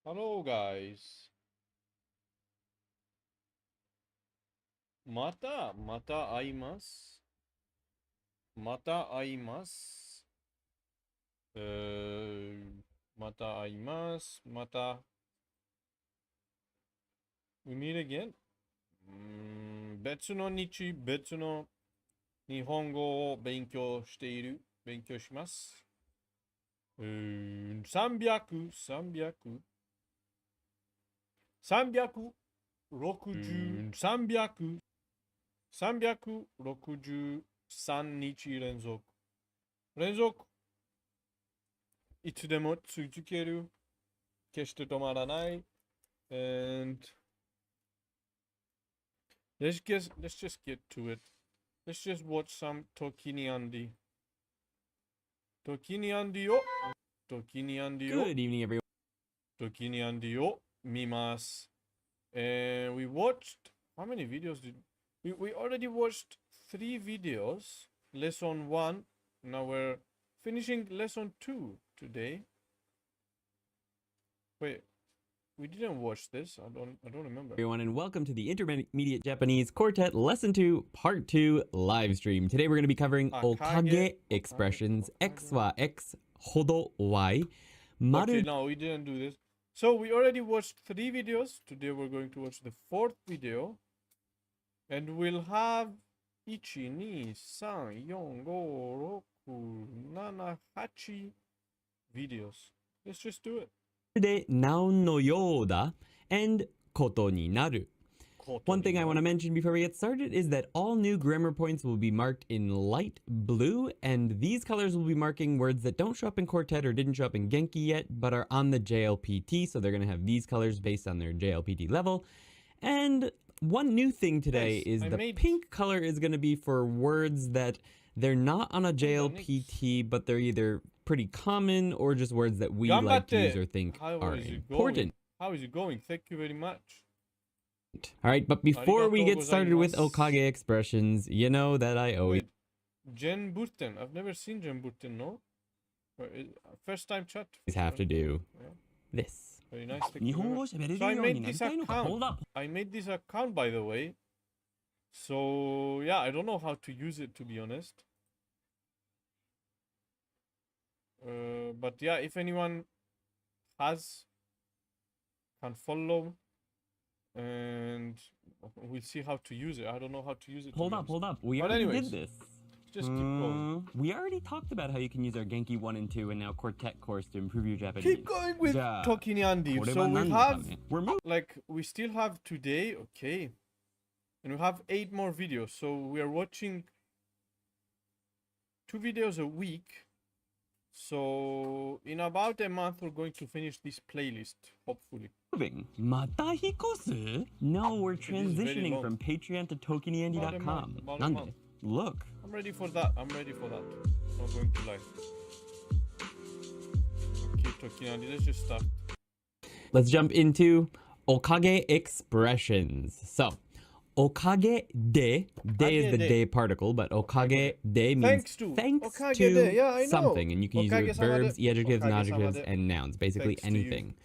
Hello guys. また会います。また会います。また会います。また、we meet again? 別の日本語を勉強します。300、300、360、363日連続。いつでも続ける。決して止まらない。And let's just get to it. Let's just watch some Tokiny Andy. Tokiny Andy を Tokiny Andy を Good evening, everyone. Tokiny Andy を見ます。And we watched how many videos did we already watched 3 videos. Lesson 1. Now we're finishing lesson 2 today. Wait, we didn't watch this. I don't remember. Everyone, and welcome to the Intermediate Japanese Quartet Lesson 2, Part 2 live stream. Today we're going to be covering okage expressions, x wa x, hodo y, maru. Okay, no, we didn't do this. So we already watched 3 videos. Today we're going to watch the 4th video. And we'll have 1, 2, 3, 4, 5, 6, 7, 8 videos. Let's just do it. で noun no yoda and koto ni naru. One thing I want to mention before we get started is that all new grammar points will be marked in light blue, and these colors will be marking words that don't show up in Quartet or didn't show up in Genki yet, but are on the JLPT, so they're going to have these colors based on their JLPT level. And one new thing today is the pink color is going to be for words that they're not on a JLPT, but they're either pretty common or just words that we like to use or think are important. How is it going? Thank you very much. All right, but before we get started with okage expressions, you know that I always... Genburten. I've never seen Genburten, no? First time chat. Have to do this. Very nice. So I made this account, by the way. So, yeah, I don't know how to use it, to be honest. But yeah, if anyone can follow, and we'll see how to use it. I don't know how to use it. Hold up. We already did this. Just keep going. We already talked about how you can use our Genki 1 and 2 and now Quartet course to improve your Japanese. Keep going with Tokiny Andy. So we still have today, okay. And we have 8 more videos. So we are watching 2 videos a week. So in about a month, we're going to finish this playlist, hopefully. Mata hikosu? No, we're transitioning from Patreon to TokinyAndy.com. Nande? Look. I'm ready for that. I'm not going to lie. Okay, Tokiny Andy, let's just start. Let's jump into okage expressions. So, okage de is the de particle, but okage de means thanks to something. And you can use it with verbs, adjectives, adjectives, and nouns, basically anything.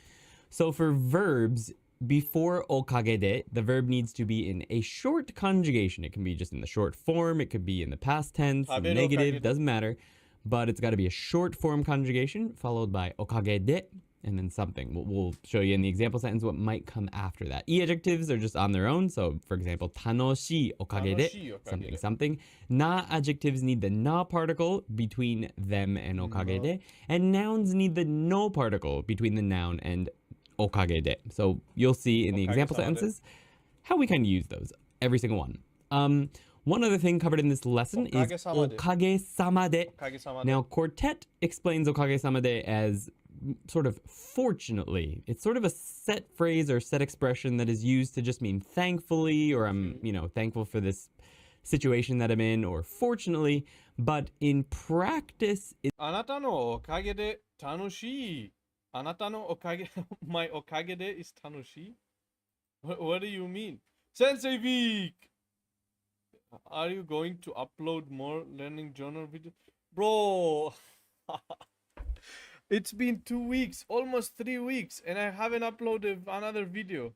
So for verbs, before okage de, the verb needs to be in a short conjugation. It can be just in the short form, it could be in the past tense, negative, doesn't matter. But it's got to be a short form conjugation followed by okage de, and then something. We'll show you in the example sentence what might come after that. Adjectives are just on their own. So, for example, tanoshii okage de, something. Na adjectives need the na particle between them and okage de. And nouns need the no particle between the noun and okage de. So, you'll see in the example sentences how we kind of use those. Every single one. One other thing covered in this lesson is okage-sama de. Now, Quartet explains okage-sama de as sort of fortunately. It's sort of a set phrase or set expression that is used to just mean thankfully, or I'm, thankful for this situation that I'm in, or fortunately. But in practice, Anata no okage de tanoshii. Anata no okage, my okage de is tanoshii? What do you mean? Sensei Vic! Are you going to upload more learning journal videos? Bro! It's been 2 weeks, almost 3 weeks, and I haven't uploaded another video.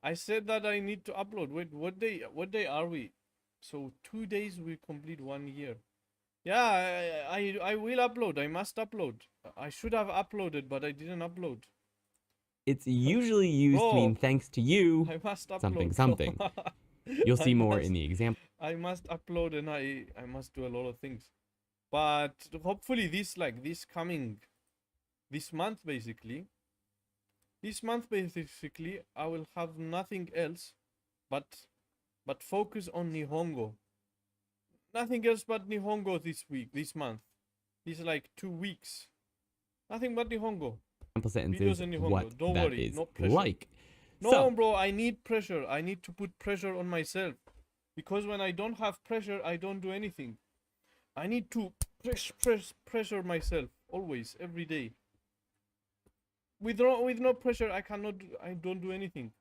I said that I need to upload. Wait, what day are we? So 2 days we complete 1 year. Yeah, I will upload. I must upload. I should have uploaded, but I didn't upload. It's usually used to mean thanks to you, I must upload. something, something. You'll see more in the example. I must upload and I must do a lot of things. But hopefully this month basically, I will have nothing else but focus on Nihongo. Nothing else but Nihongo this month. These 2 weeks. Nothing but Nihongo. Example sentences, what Don't that worry, is no pressure. like. No, So, bro, I need pressure. I need to put pressure on myself. Because when I don't have pressure, I don't do anything. I need to pressure myself always, every day. With no pressure, I don't do anything.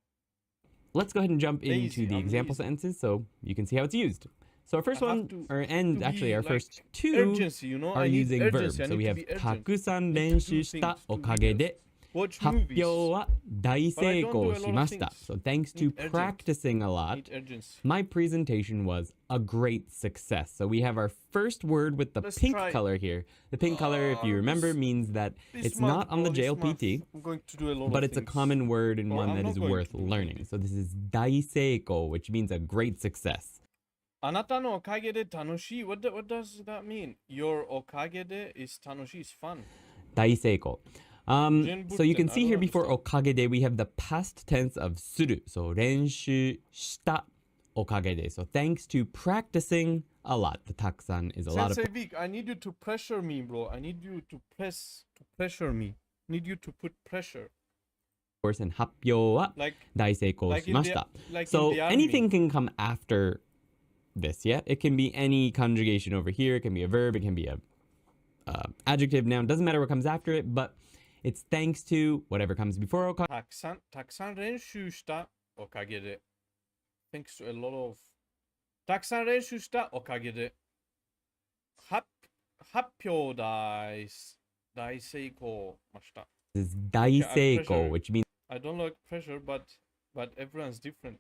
let's go ahead and jump into the example sentences so you can see how it's used. So our first one, our first two urgency, are using verbs. So we have たくさん練習したおかげで発表は大成功しました。So thanks to practicing a lot, my presentation was a great success. So we have our first word with the pink color here. The pink color, if you remember, means that it's not on the JLPT, but it's a common word and one that is worth learning. So this is 大成功, which means a great success. あなたのおかげで楽しい. What does that mean? Your おかげで is 楽しい is fun. 大成功. So you can see here before おかげで we have the past tense of する. So 練習したおかげで. So thanks to practicing a lot. The たくさん is a lot of... Sensei Vic, I need you to pressure me, bro. I need you to pressure me. I need you to put pressure. Course, and 発表は大成功しました. So anything can come after this, yeah? It can be any conjugation over here. It can be a verb. It can be a adjective, noun. Doesn't matter what comes after it, but it's thanks to whatever comes before. たくさん練習したおかげで thanks to a lot of たくさん練習したおかげで発表大成功ました This is 大成功, which means I don't like pressure, but everyone's different.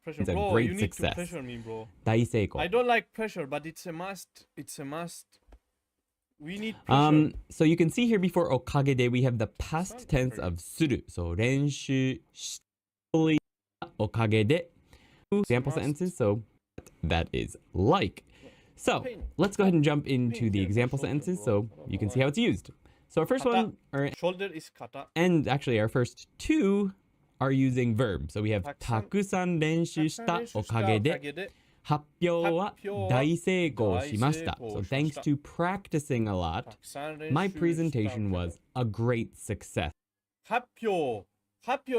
Pressure. It's a bro, great you need success. To pressure me, bro. 大成功. I don't like pressure, but it's a must. We need pressure. So you can see here before おかげで we have the past tense of する. So 練習したおかげで example sentences. So that is like. So let's go ahead and jump into the example sentences so you can see how it's used. So our first one, shoulder is kata. And actually our first two are using verbs. So we have たくさん練習したおかげで発表は大成功しました. So thanks to practicing a lot, my presentation was a great success. 発表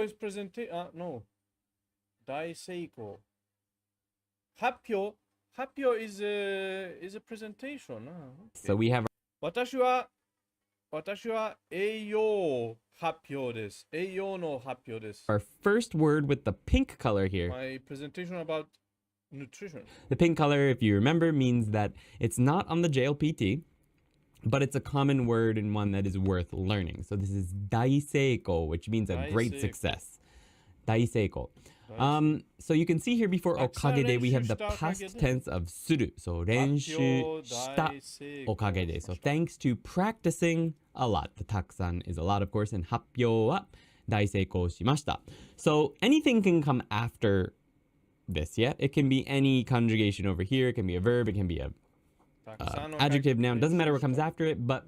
is no. 大成功 発表 is a presentation. Okay. So we have 私は栄養発表です。栄養の発表です。 our first word with the pink color here. My presentation about nutrition. The pink color, if you remember, means that it's not on the JLPT, but it's a common word and one that is worth learning. So this is 大成功, which means a great success. 大成功. So you can see here before おかげで we have the past tense of する. So 練習したおかげで. So thanks to practicing a lot. The たくさん is a lot, of course, and 発表は大成功しました. So anything can come after this, yeah? It can be any conjugation over here. It can be a verb. It can be a adjective, noun. Doesn't matter what comes after it, but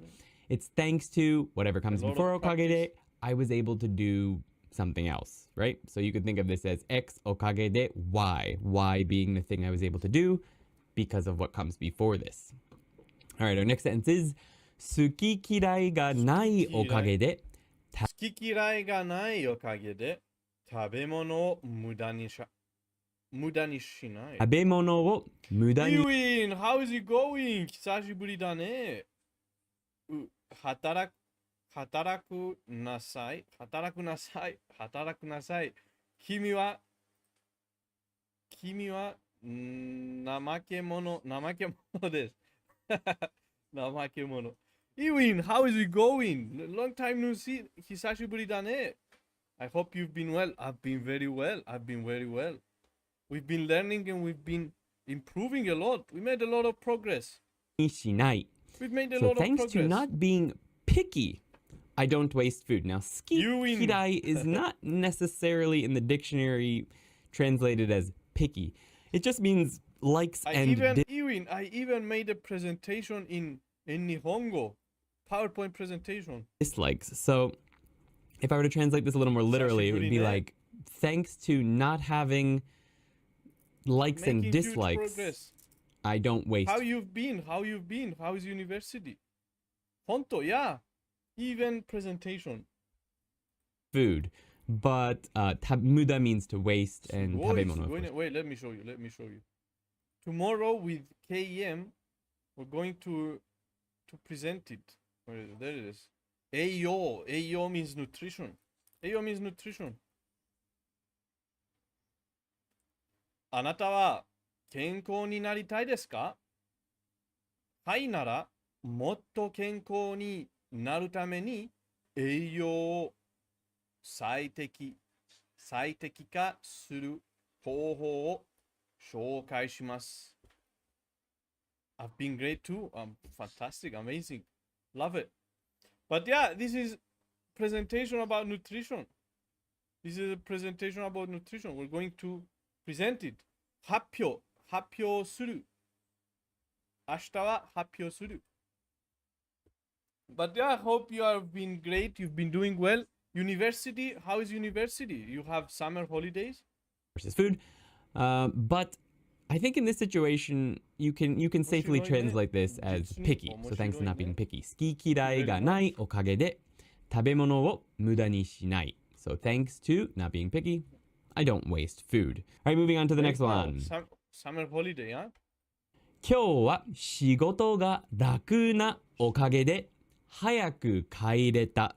it's thanks to whatever comes before おかげで I was able to do something else, right? So you could think of this as X おかげで Y. Y being the thing I was able to do because of what comes before this. All right, our next sentence is 好き嫌いがないおかげで好き嫌いがないおかげで食べ物を無駄にしない。食べ物を無駄に Ewin, how is it going? 久しぶりだね。働くなさい。君は怠け者です。怠け者。Ewin, how is it going? Long time no see. Hisashiburi dane. I hope you've been well. I've been very well. I've been very well. We've been learning and we've been improving a lot. We made a lot of progress. We've made a so lot of thanks progress. to not being picky, I don't waste food. Now, skikirai is not necessarily in the dictionary translated as picky. It just means likes I even made a presentation in Nihongo. PowerPoint presentation. Dislikes. So if I were to translate this a little more literally, it would be like, thanks to not having likes and dislikes, I don't waste. How you've been? How is university? Honto, yeah. Even presentation. Food. But muda means to waste and tabemono. Wait, let me show you. Tomorrow with KEM, we're going to present it. Where is it? There it is. Eiyo. Eiyo means nutrition. Eiyo means nutrition. あなたは健康になりたいですか？はいなら、もっと健康になるために栄養を最適化する方法を紹介します。I've been great too. Fantastic, amazing. Love it. But yeah, this is presentation about nutrition. This is a presentation about nutrition. We're going to present it. 発表する。明日は発表する。But yeah, I hope you have been great. You've been doing well. University, how is university? You have summer holidays? Versus food. But I think in this situation, you can safely translate this as picky. So thanks to not being picky. 好き嫌いがないおかげで食べ物を無駄にしない. So thanks to not being picky, I don't waste food. All right, moving on to the next one. Summer holiday, huh? 今日は仕事が楽なおかげで早く帰れた.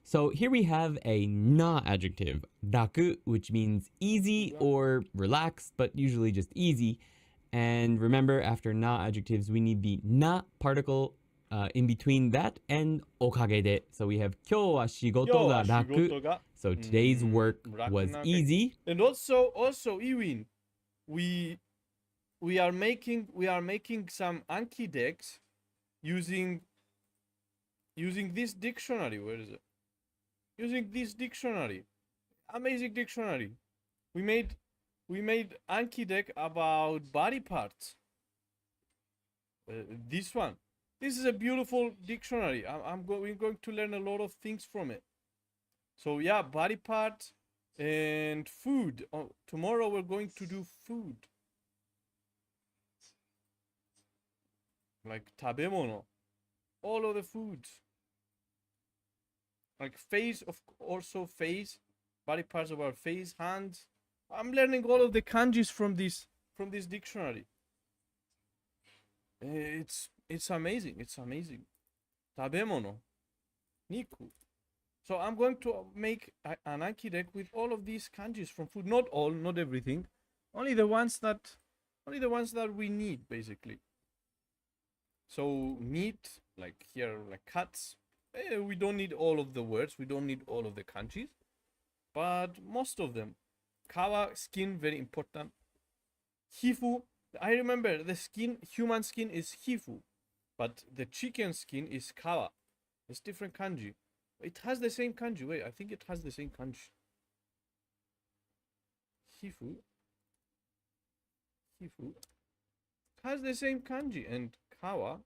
So here we have a na adjective, 楽, which means easy or relaxed, but usually just easy. And remember, after na adjectives, we need the na particle in between that and おかげで. So we have 今日は仕事が楽. So today's work was easy. And also, Ewin, we are making some Anki decks using this dictionary. Where is it? Using this dictionary. Amazing dictionary. We made Anki deck about body parts. This one. This is a beautiful dictionary. We're going to learn a lot of things from it. So yeah, body parts and food. Tomorrow we're going to do food. Like tabemono. All of the foods. Like face, body parts of our face, hands. I'm learning all of the kanjis from this dictionary. It's amazing. It's amazing. Tabemono, niku. So I'm going to make an Anki deck with all of these kanjis from food. Not all, not everything. Only the ones that we need, basically. So meat, like here, like cuts. We don't need all of the words. We don't need all of the kanjis, but most of them. Kawa, skin, very important. Hifu, I remember the skin, human skin is hifu, but the chicken skin is kawa. It's different kanji. It has the same kanji. Wait, I think it has the same kanji. Hifu has the same kanji, and kawa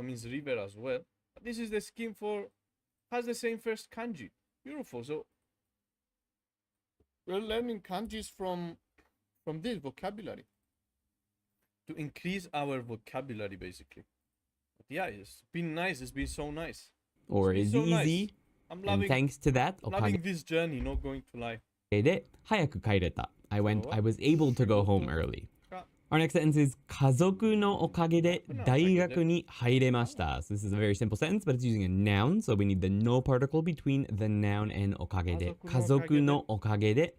means river as well. This is the skin has the same first kanji. Beautiful. So we're learning kanjis from this vocabulary to increase our vocabulary, basically. But yeah, it's been nice. It's been so nice. Or is so easy. Nice. I'm loving. And thanks to that, I'm loving this journey. Not going to lie. で早く帰れた. I was able to go home early. Our next sentence is 家族のおかげで大学に入れました. So this is a very simple sentence, but it's using a noun, so we need the no particle between the noun and おかげで. 家族のおかげで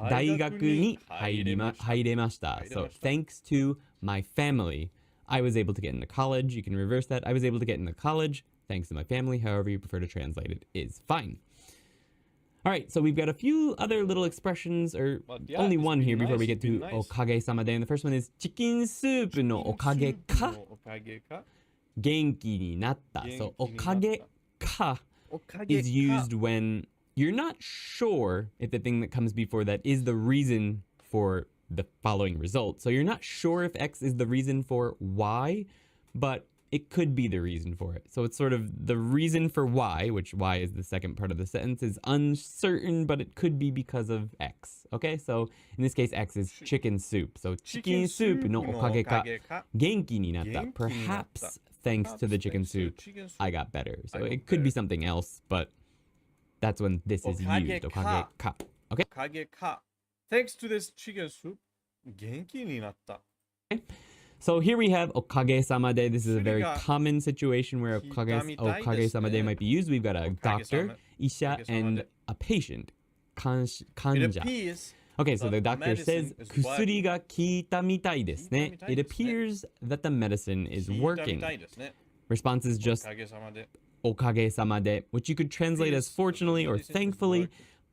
大学に入れました. So thanks to my family, I was able to get into college. You can reverse that. I was able to get into college thanks to my family. However you prefer to translate it is fine. All right, so we've got a few other little expressions, or only one here before we get to okage-sama de. And the first one is chicken soup no okage ka genki ni natta. So okage ka is used when you're not sure if the thing that comes before that is the reason for the following result. So you're not sure if X is the reason for Y, but it could be the reason for it. So it's sort of the reason for Y, which Y is the second part of the sentence, is uncertain, but it could be because of X. Okay, so in this case, X is chicken soup. So chicken soup no okage ka genki ni natta. Perhaps thanks to the chicken soup, I got better. So it could be something else, but that's when this is used. Okage ka. Okay? Okage ka. Thanks to this chicken soup, genki ni natta. Okay. So here we have okage-sama de. This is a very common situation where okage-sama de might be used. We've got a doctor, isha, and a patient, kanja. Okay, so the doctor says, kusuri ga kiita mitai desu ne. It appears that the medicine is working. Response is just okage-sama de, which you could translate as fortunately or thankfully.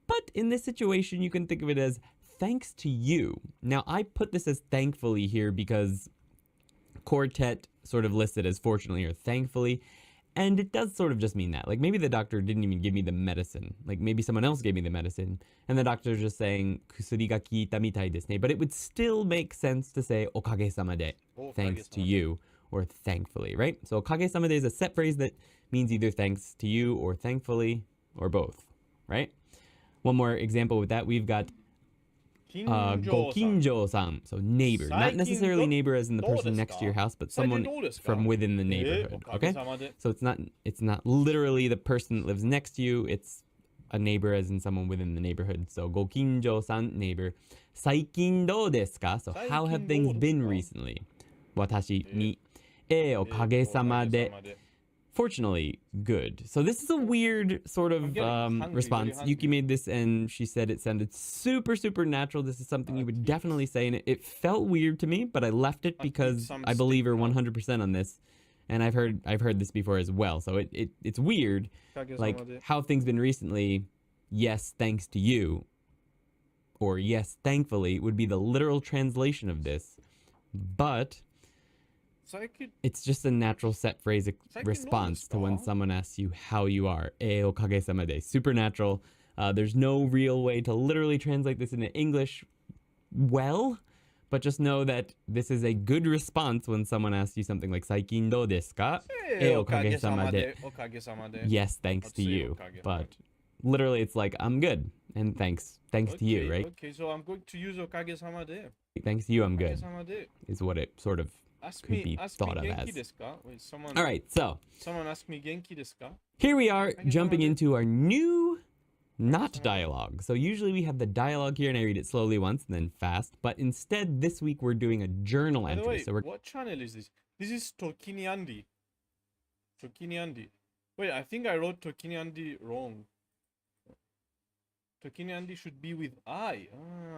But in this situation, you can think of it as thanks to you. Now, I put this as thankfully here because Quartet sort of listed as fortunately or thankfully, and it does sort of just mean that. Like maybe the doctor didn't even give me the medicine. Like maybe someone else gave me the medicine, and the doctor's just saying kusuri ga kiita mitai desu ne. But it would still make sense to say okage-sama de, thanks to you, or thankfully, right? So okage-sama de is a set phrase that means either thanks to you or thankfully or both, right? One more example with that, we've got gokinjo-san, so neighbor. Not necessarily neighbor as in the person next to your house, but someone from within the neighborhood, okay? So it's not literally the person that lives next to you, it's a neighbor as in someone within the neighborhood. So gokinjo-san, neighbor. Saikin dou desu ka? So how have things been recently? Watashi ni okage-sama de. Fortunately, good. So this is a weird sort of response. Yuki made this and she said it sounded super, super natural. This is something you would definitely say, and it felt weird to me, but I left it because I believe her 100% on this. And I've heard this before as well. So it's weird. Like, how have things been recently? Yes, thanks to you. Or yes, thankfully would be the literal translation of this. But it's just a natural set phrase response to when someone asks you how you are. Okage-sama de. Supernatural. There's no real way to literally translate this into English well, but just know that this is a good response when someone asks you something like Saikin dou desu ka? Okage-sama de. Yes, thanks to you. But literally it's like, I'm good. And thanks to you, right? Okay, so I'm going to use okage-sama de. Thanks to you, I'm good. Is what it sort of could be thought of as. All right, so someone asked me genki desu ka? Here we are jumping into our new not dialogue. So usually we have the dialogue here and I read it slowly once and then fast, but instead this week we're doing a journal entry. Way, so what channel is this? This is Tokiny Andy. Tokiny Andy. Wait, I think I wrote Tokiny Andy wrong. Tokiny Andy should be with I.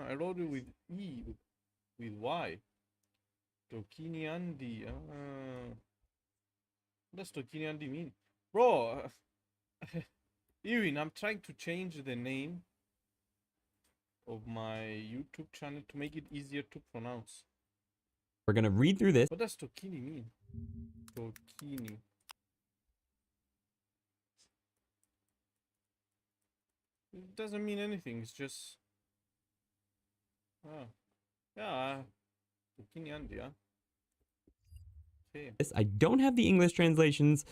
I wrote it with E, with Y. Tokiny Andy. What does Tokiny Andy mean? Bro, Ewin, I'm trying to change the name of my YouTube channel to make it easier to pronounce. We're going to read through this. What does Tokiny mean? Tokiny. It doesn't mean anything. It's just... yeah. Tokiny Andy, yeah. Okay. I don't have the English translations,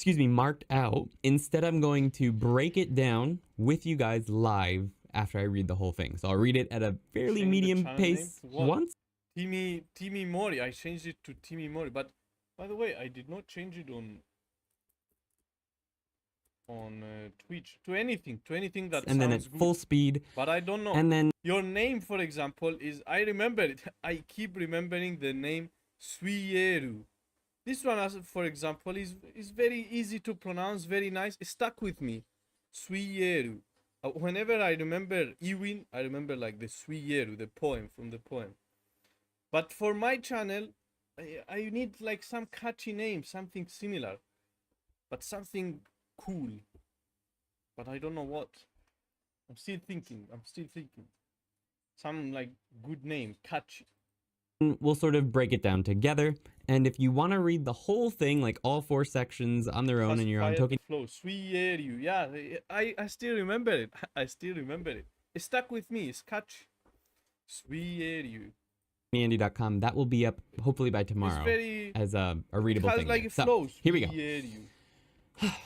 marked out. Instead, I'm going to break it down with you guys live after I read the whole thing. So I'll read it at a fairly medium pace once. Timmy Mori. I changed it to Timmy Mori. But by the way, I did not change it on Twitch to anything that and then at good. Full speed. But I don't know. And then your name, for example, is, I remember it. I keep remembering the name Suieru. This one, for example, is very easy to pronounce, very nice. It stuck with me. Suieru. Whenever I remember Iwin, I remember like the Suieru, the poem, from the poem. But for my channel, I need like some catchy name, something similar, but something cool. But I don't know what. I'm still thinking. Some like good name, catchy. We'll sort of break it down together. And if you want to read the whole thing, like all 4 sections on their own, and you're on Tokiny Flow, Suieru. Yeah, I still remember it. It stuck with me. It's catchy. Suieru. Andy.com, that will be up hopefully by tomorrow as a readable thing. Like so, here we go.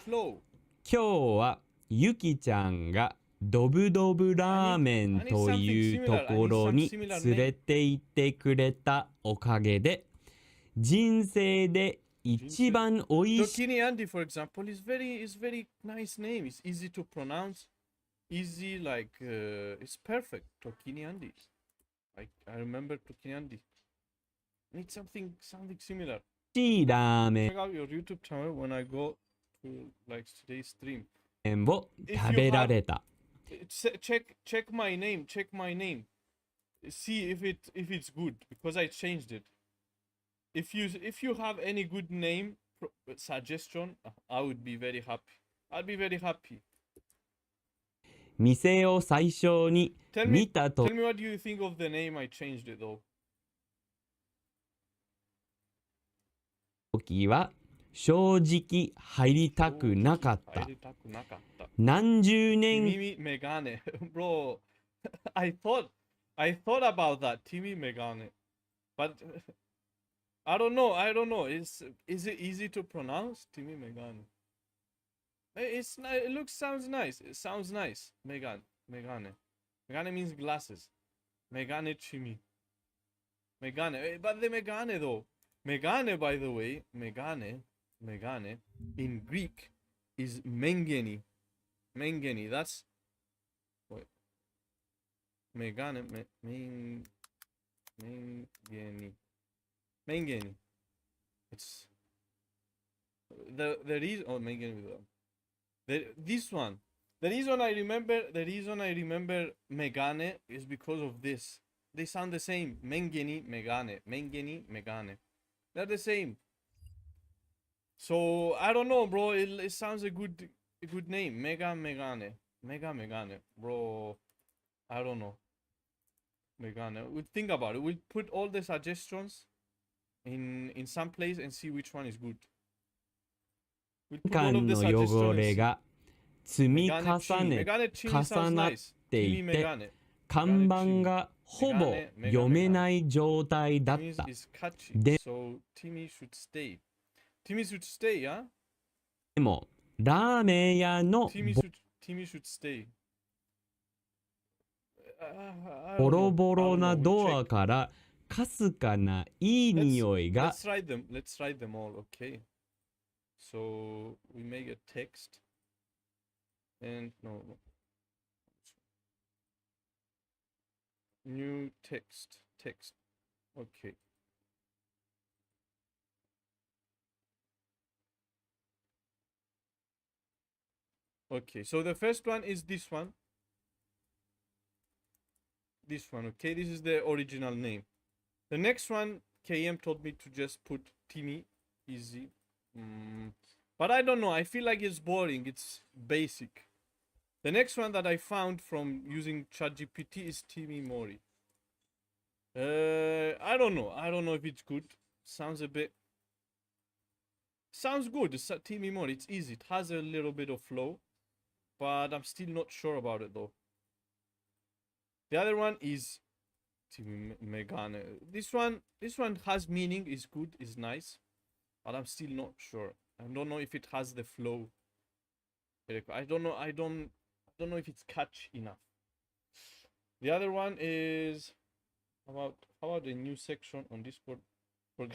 Flow. 今日はゆきちゃんがドブドブラーメンというところに連れて行ってくれたおかげで人生で一番おいしい Tokiny Andy, for example, is very nice name. It's easy to pronounce, easy like it's perfect. Tokiny Andy. I remember Tokiny Andy. Need something similar. ラーメ Check out your YouTube channel when I go to like today's stream. ンを食べられた。Check my name. See if it's good because I changed it. If you have any good name suggestion, I would be very happy. I'd be very happy. 店を最初に見たと Tell me what you think of the name I changed it though. 時は正直入りたくなかった。何十年 Timmy Megane. Bro, I thought about that. Timmy Megane. But I don't know. Is it easy to pronounce? Timmy Megane. It sounds nice. It sounds nice. Megane. Megane means glasses. Megane Chimi. Megane. But the Megane though. Megane, by the way, Megane in Greek is Mengeni. Mengeni. That's wait. Megane. Mengeni. It's the reason. Oh, Mengeni. This one. The reason I remember Megane is because of this. They sound the same. Mengeni, Megane. They're the same. So I don't know, bro. It sounds a good name. Megane. Bro. I don't know. Megane. We'll think about it. We'll put all the suggestions in some place and see which one is good. We'll put all of the の汚れ suggestions. が積み重ね Megane 重なっ nice. て Timmy いて Megane. 看板がほぼ読めない状態だっ Timmy た。 is catchy. De- So Timmy should stay. Timmy should stay, yeah? でもラーメン屋の Timmy should stay. I ボ don't ロ know. ボロ I don't な know. We'll ドア check. からかすかないい匂いが Let's write them all, okay? So we make a text. And no. New text. Okay. Okay, so the first one is this one. Okay? This is the original name. The next one, KM told me to just put Timmy. Easy. But I don't know. I feel like it's boring. It's basic. The next one that I found from using ChatGPT is Timmy Mori. I don't know. I don't know if it's good. Sounds good. It's Timmy Mori. It's easy. It has a little bit of flow. But I'm still not sure about it though. The other one is Timmy Megane. This one has meaning, is good, is nice. But I'm still not sure. I don't know if it has the flow. I don't know if it's catchy enough. The other one is how about the new section on Discord for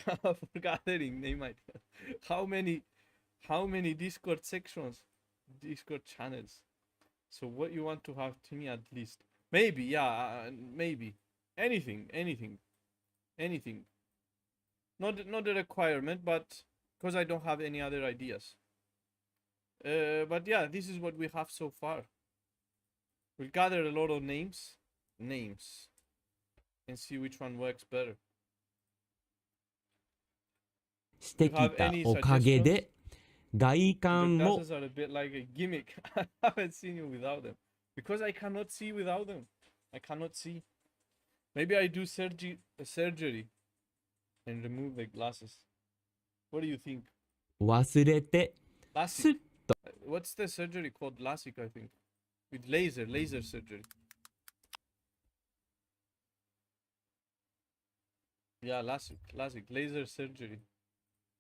gathering name idea. How many Discord sections, Discord channels? So what you want to have to me at least? Maybe, yeah, maybe anything. Not a requirement, but because I don't have any other ideas. But yeah, this is what we have so far. We'll gather a lot of names, and see which one works better. してきたおかげで、外観も Glasses are a bit like a gimmick. I haven't seen you without them. Because I cannot see without them. I cannot see. Maybe I do surgery and remove the glasses. What do you think? 忘れて、すっ LASIK. What's the surgery called? LASIK, I think. With laser surgery. Yeah, LASIK, laser surgery.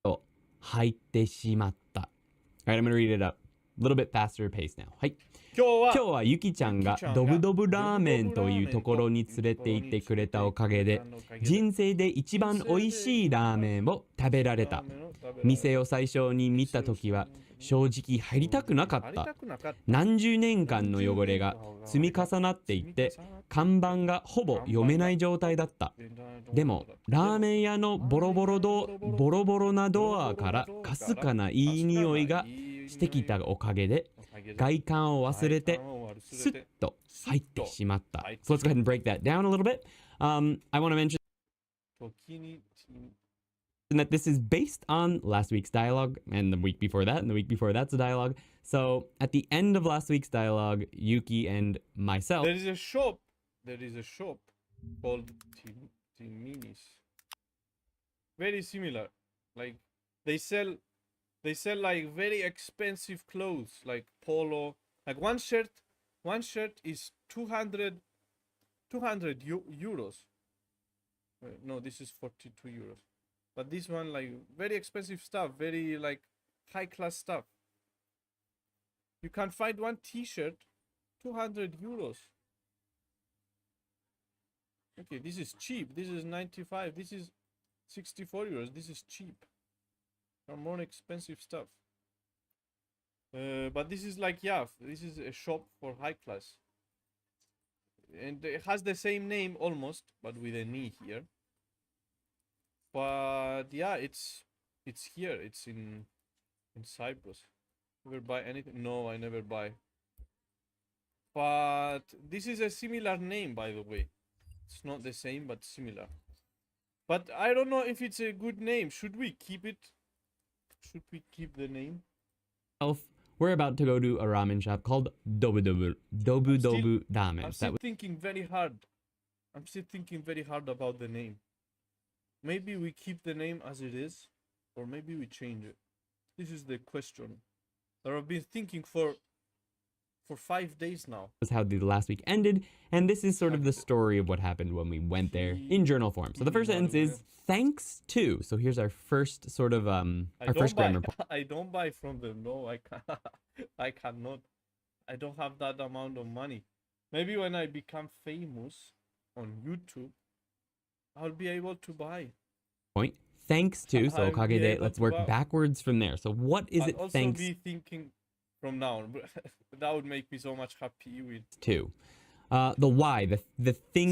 と入ってしまった。Alright, I'm gonna read it up. A little bit faster pace now. はい。今日はゆきちゃんがドブドブラーメンというところに連れて行ってくれたおかげで、人生で一番美味しいラーメンを食べられた。店を最初に見たときは正直入りたくなかった。何十年間の汚れが積み重なっていって看板がほぼ読めない状態だった。でもラーメン屋のボロボロなドアからかすかないい匂いがしてきたおかげで外観を忘れてスッと入ってしまった。So let's go ahead and break that down a little bit. I want to mention that this is based on last week's dialogue and the week before that and the week before that's a dialogue. So at the end of last week's dialogue, Yuki and myself. There is a shop called Timinis. Very similar. Like they sell like very expensive clothes like polo. Like one shirt is 200 euros. No, this is 42 euros. But this one, like, very expensive stuff, very, like, high-class stuff. You can find one t-shirt, 200 euros. Okay, this is cheap. This is 95. This is 64 euros. This is cheap. There are more expensive stuff. But this is like, yeah, this is a shop for high-class. And it has the same name almost, but with a knee here. But yeah, it's here. It's in Cyprus. Never buy anything. No, I never buy. But this is a similar name, by the way. It's not the same, but similar. But I don't know if it's a good name. Should we keep it? Should we keep the name? We're about to go to a ramen shop called Dobu Dobu Ramen. I'm still thinking very hard. I'm still thinking very hard about the name. Maybe we keep the name as it is, or maybe we change it. This is the question that I've been thinking for 5 days now. That's how the last week ended, and this is sort of the story of what happened when we went there in journal form. So the first sentence is thanks to. So here's our first sort of our first grammar point. I don't buy from them. No, I can't. I cannot. I don't have that amount of money. Maybe when I become famous on YouTube, I'll be able to buy. Point. Thanks to. So okage, let's work backwards from there. So what is it also thanks be thinking from now on. That would make me so much happy with. To. The why, the thing.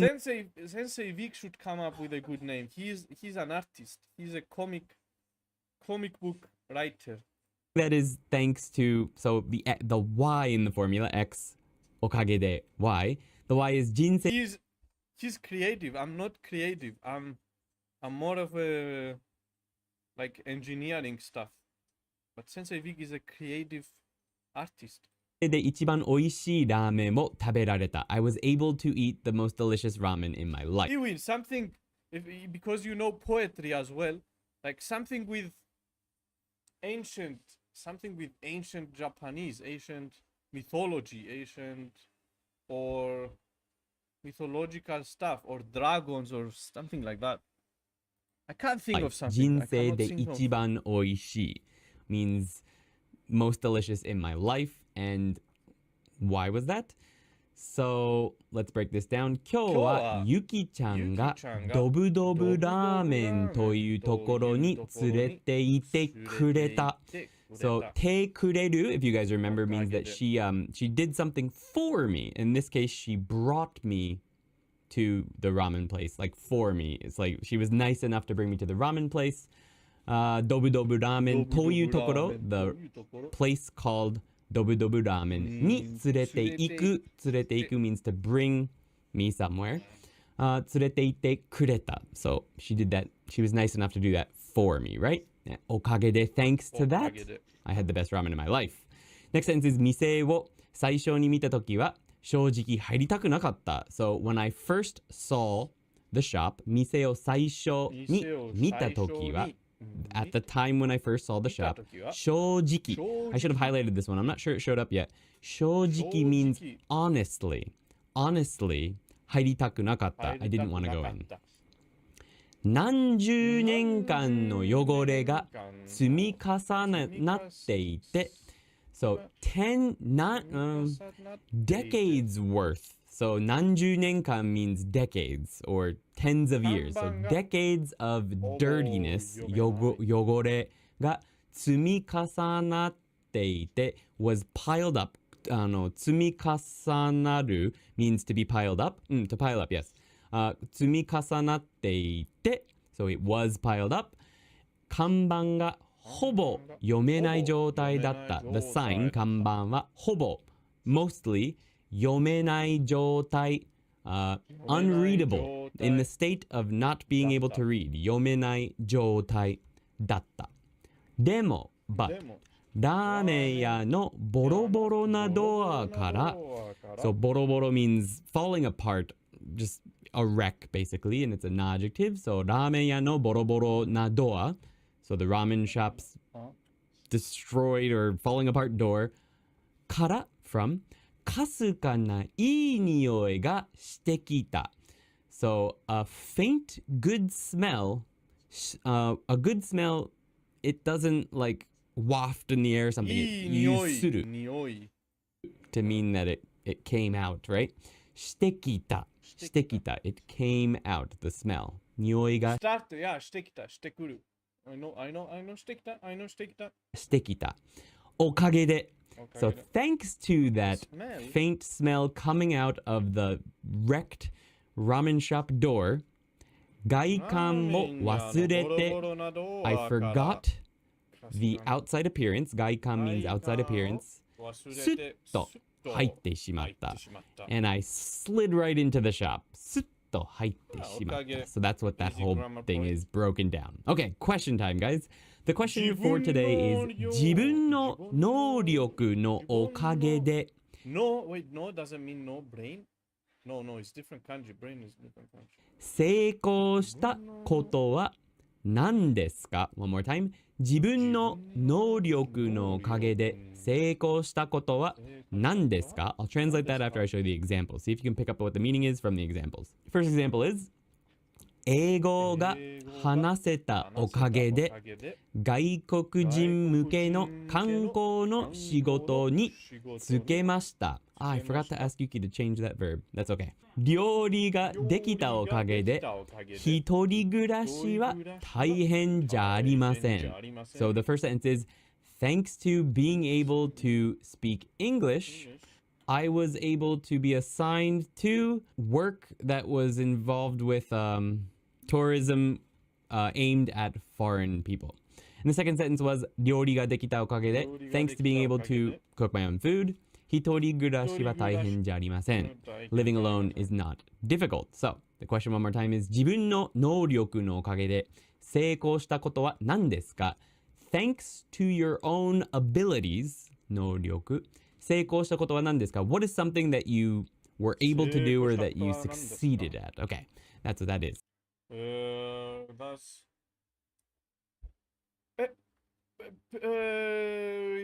Sensei Vic should come up with a good name. He's an artist. He's a comic book writer. That is thanks to. So the y in the formula x okage de y. The y is jinsei. He's creative. I'm not creative. I'm more of a like engineering stuff. But Sensei Vic is a creative artist. で一番美味しいラーメンを食べられた。I was able to eat the most delicious ramen in my life. Iwin, something because you know poetry as well, like something with ancient Japanese, ancient mythology, or mythological stuff, or dragons, or something like that. I can't think of something. 人生で一番美味しい means most delicious in my life. And why was that? So let's break this down. 今日はゆきちゃんがドブドブラーメンというところに連れて行ってくれた。So てくれる, if you guys remember, means that she did something for me. In this case, she brought me to the ramen place, like for me. It's like she was nice enough to bring me to the ramen place. ドブドブラーメンというところ, the place called ドブドブラーメンに連れて行く。連れて行く means to bring me somewhere. 連れて行ってくれた. So she did that. She was nice enough to do that for me, right? okagede, thanks to that, I had the best ramen in my life. Next sentence is 店を最初に見たときは正直入りたくなかった。So when I first saw the shop, 店を最初に見たときは at the time when I first saw the shop, 正直 I should have highlighted this one. I'm not sure it showed up yet. 正直 means honestly. Honestly, 入りたくなかった. I didn't want to go in. 何十年間の汚れが積み重なっていて So 10 decades worth. So 何十年間 means decades or tens of years. So decades of dirtiness, 汚れが積み重なっていて was piled up. 積み重なる means to be piled up. To pile up, yes. 積み重なっていて So it was piled up. 看板がほぼ読めない状態だった。The sign, 看板はほぼ mostly 読めない状態、unreadable in the state of not being able to read 読めない状態だった。でも but ラーメン屋のボロボロなドアから So ボロボロ means falling apart, just a wreck basically, and it's an adjective. So ラーメン屋のボロボロなドア So the ramen shop's destroyed or falling apart door から from かすかないい匂いがしてきた So a faint good smell a good smell it doesn't like waft in the air or something it yusuru to mean that it came out, right? してきた it came out the smell 匂いが Start, yeah, してきたしてくるI know, してきたしてきたおかげで So thanks to that faint smell coming out of the wrecked ramen shop door 外観も忘れて I forgot the outside appearance 外観 means outside appearance スッと入ってしまった and I slid right into the shop スッと入ってしまった So that's what that whole thing is broken down. Okay, question time, guys. The question for today is 自分の能力のおかげで No, wait, no doesn't mean no brain. No, it's different kanji. Brain is different kanji. 成功したことは何ですか One more time. 自分の能力のおかげで成功したことは何ですか I'll translate that after I show you the examples. See if you can pick up what the meaning is from the examples. First example is 英語が話せたおかげで外国人向けの観光の仕事に就けました。I forgot to ask Yuki to change that verb. That's okay. 料理ができたおかげで一人暮らしは大変じゃありません。So the first sentence is thanks to being able to speak English, I was able to be assigned to work that was involved with tourism aimed at foreign people. And the second sentence was 料理ができたおかげで thanks to being able to cook my own food, 一人暮らしは大変じゃありません. Living alone is not difficult. So, the question one more time is 自分の能力のおかげで成功したことは何ですか Thanks to your own abilities, 能力成功したことは何ですか What is something that you were able to do or that you succeeded at? Okay, that's what that is. That's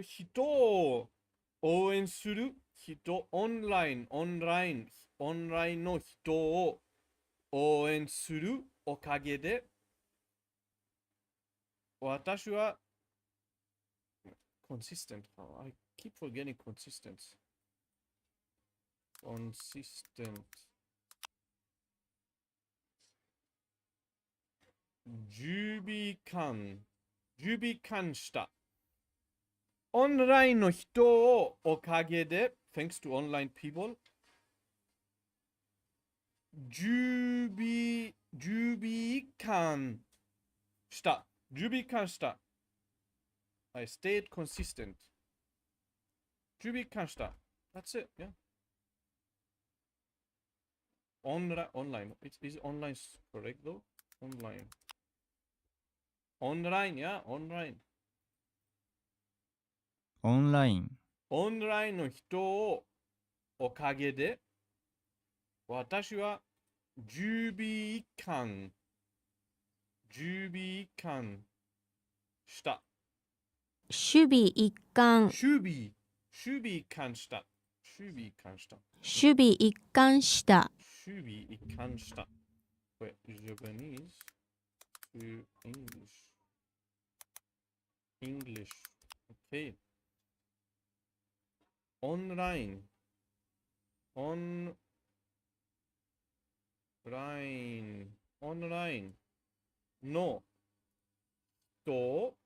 人を応援するオンラインの人を応援するおかげで私は consistent. I keep forgetting consistent. 準備感したオンラインの人をおかげで thanks to online people 準備感した I stayed consistent 準備感した That's it, yeah. Online. Is online correct though? Online. Online, yeah, online. オンライン。オンラインの人をおかげで、私は準備感した。守備一貫。守備感した。守備感した。守備一貫した。守備一貫した。これ、Japanese to English. Okay. オンラインの人を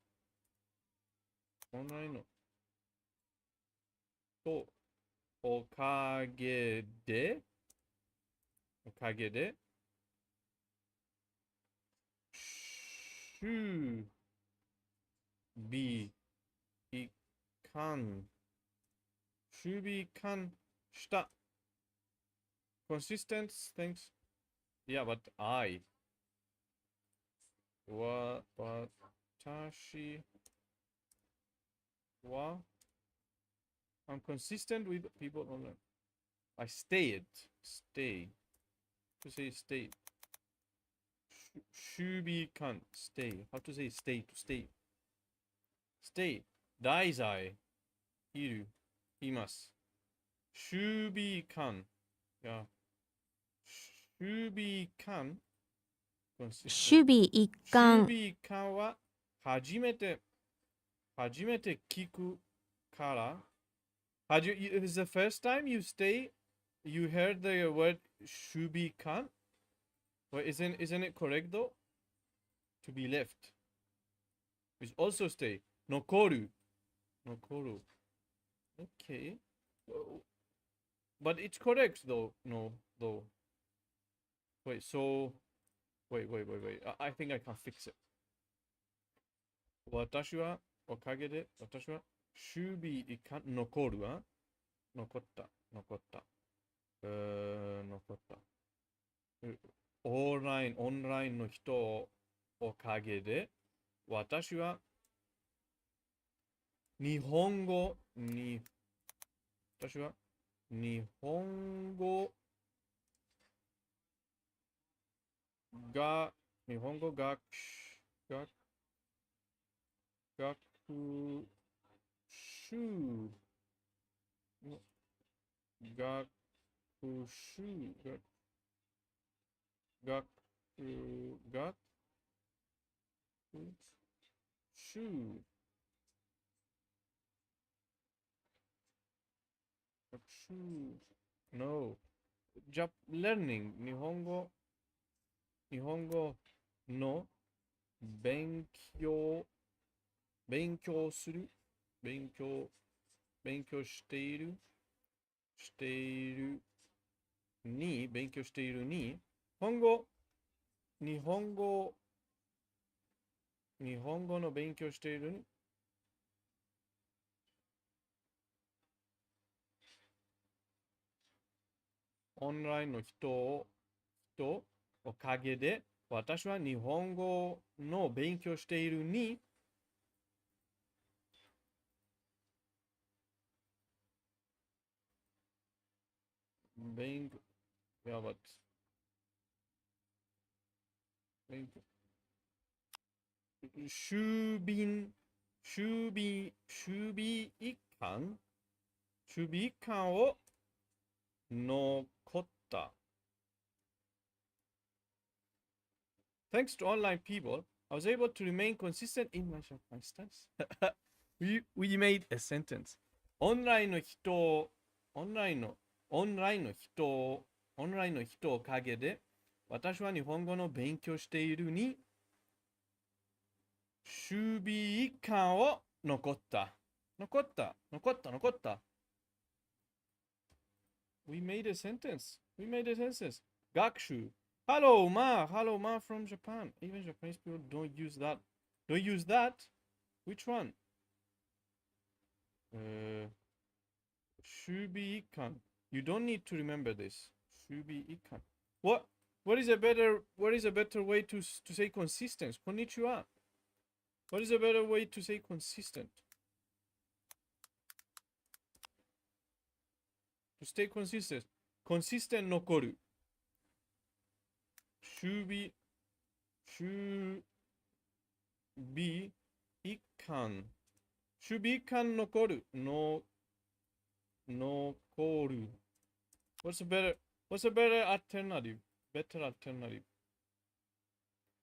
オンラインのとおかげで守備一貫した。Consistent things. Yeah, but私はI'm consistent with people online. I stay. To say stay. Shubi can stay. How to say stay to stay? Stay. 大在いる。います。Shubi can. Yeah. Shubi can. 守備一貫。守備感は初めて聞くから。Is the first time you heard the word 守備感? Well, isn't it correct though? To be left. It's also stay. 残る。Okay. But it's correct though. No, though. Wait, so. Wait. I think I can fix it. 私はおかげで、私は守備いかん、残るわ。残った。オンラインの人をおかげで、私は日本語学習No. Learning 日本語の勉強する勉強しているに日本語の勉強しているにオンラインの人おかげで私は日本語の勉強しているにやばっ守備一貫を残った。Thanks to online people, I was able to remain consistent in my studies. we made a sentence. オンラインの人おかげで、私は日本語の勉強しているに、守備一貫を残った。We made a sentence. 学習。Hello, Ma from Japan. Even Japanese people don't use that. Which one? 守備一貫。You don't need to remember this. 守備一貫。What is a better way to say consistent? こんにちは。What is a better way to say consistent? To stay consistent. Consistent 残る。should be it can 残る。残る。What's a better alternative? Better alternative.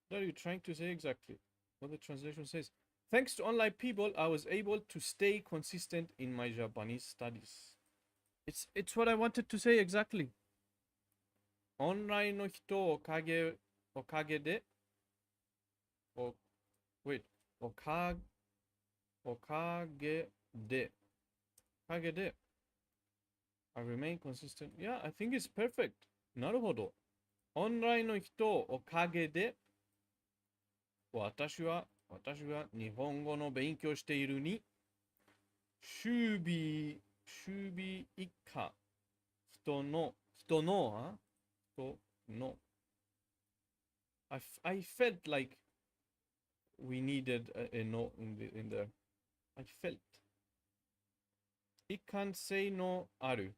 What are you trying to say exactly? What the translation says. Thanks to online people, I was able to stay consistent in my Japanese studies. It's what I wanted to say exactly. オンラインの人おかげで、wait, おかげで、I remain consistent. Yeah, I think it's perfect. なるほど。オンラインの人おかげで、私は日本語の勉強しているに、守備以下、人の、I felt like we needed a no in there. I felt. It can't say no ある。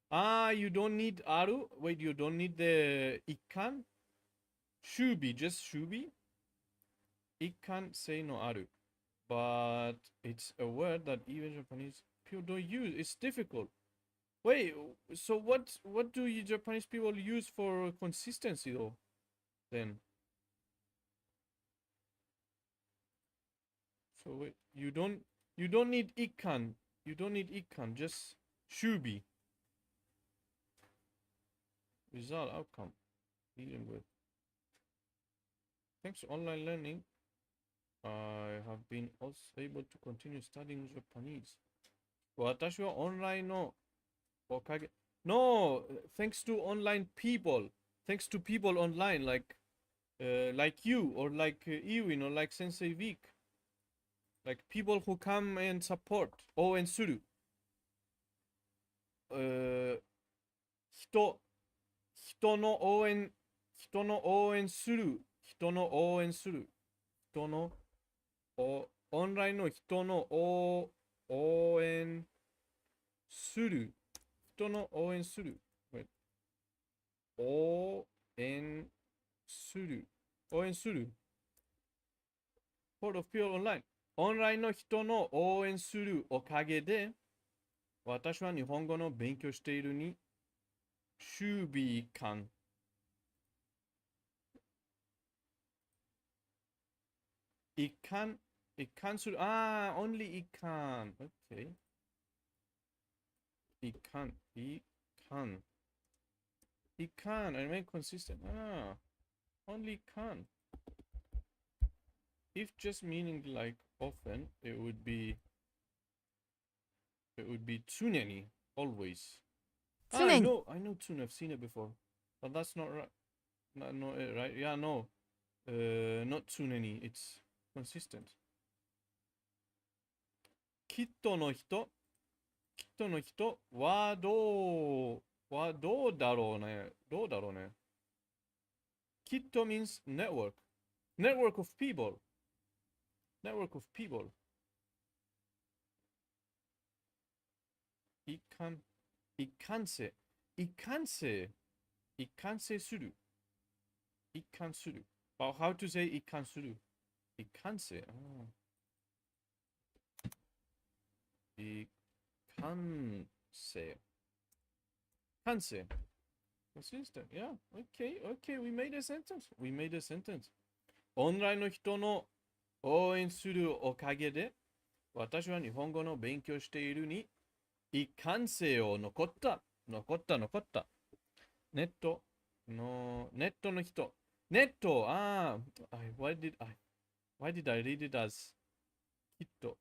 You don't need ある? Wait, you don't need the it can? Just should be? It can't say no ある. But it's a word that even Japanese people don't use. It's difficult. Wait, so what do you Japanese people use for consistency though? Then. So wait, you don't need ikan. You don't need ikan, just should be. Result outcome. Dealing with. Thanks to online learning, I have been also able to continue studying Japanese. 私はオンラインのおかげ No, thanks to online people. Thanks to people online like you or like Iwin or like Sensei Vic. Like people who come and support. 応援する。人の応援する。オンラインの人の応援する。応援する。Part of people online. オンラインの人の応援するおかげで、私は日本語の勉強しているに、守備感。It can する。only it can. Okay. It can. I remain consistent. Only can. If just meaning like often, it would be 常に always. I know 常に I've seen it before, but that's not right. Not it, right? Yeah, no. Not 常に it's consistent. きっとの人はどうだろうね。きっと means network of people. It can say する。But how to say 一貫する？一貫性。一貫性。Consistent. Yeah. Okay. We made a sentence. オンラインの人の応援するおかげで、私は日本語の勉強しているに、一貫性を残った。ネットの人。why did I read it as きっと。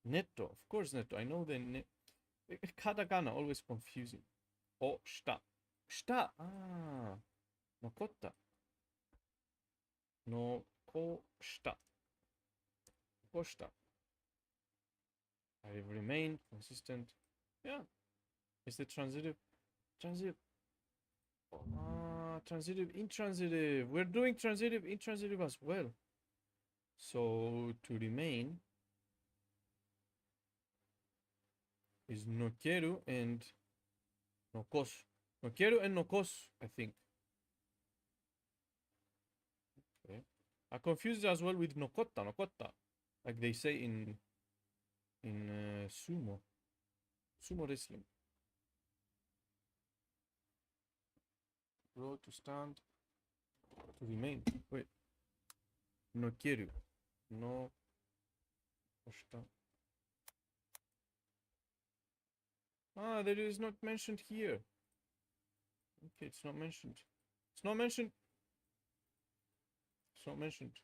ネット。Of course, ネット。I know the net. カタカナ always confusing. 下。残った。I remain consistent. Yeah. It's the transitive. Transitive, intransitive. We're doing transitive, intransitive as well. So to remain is nokeru and nokosu. Nokeru and nokosu, I think. Okay. I confused it as well with nokotta, like they say in sumo wrestling. Row to stand, to remain. Wait. Nokeru. No. Ah, that is not mentioned here. Okay, it's not mentioned. It's not mentioned. It's not mentioned.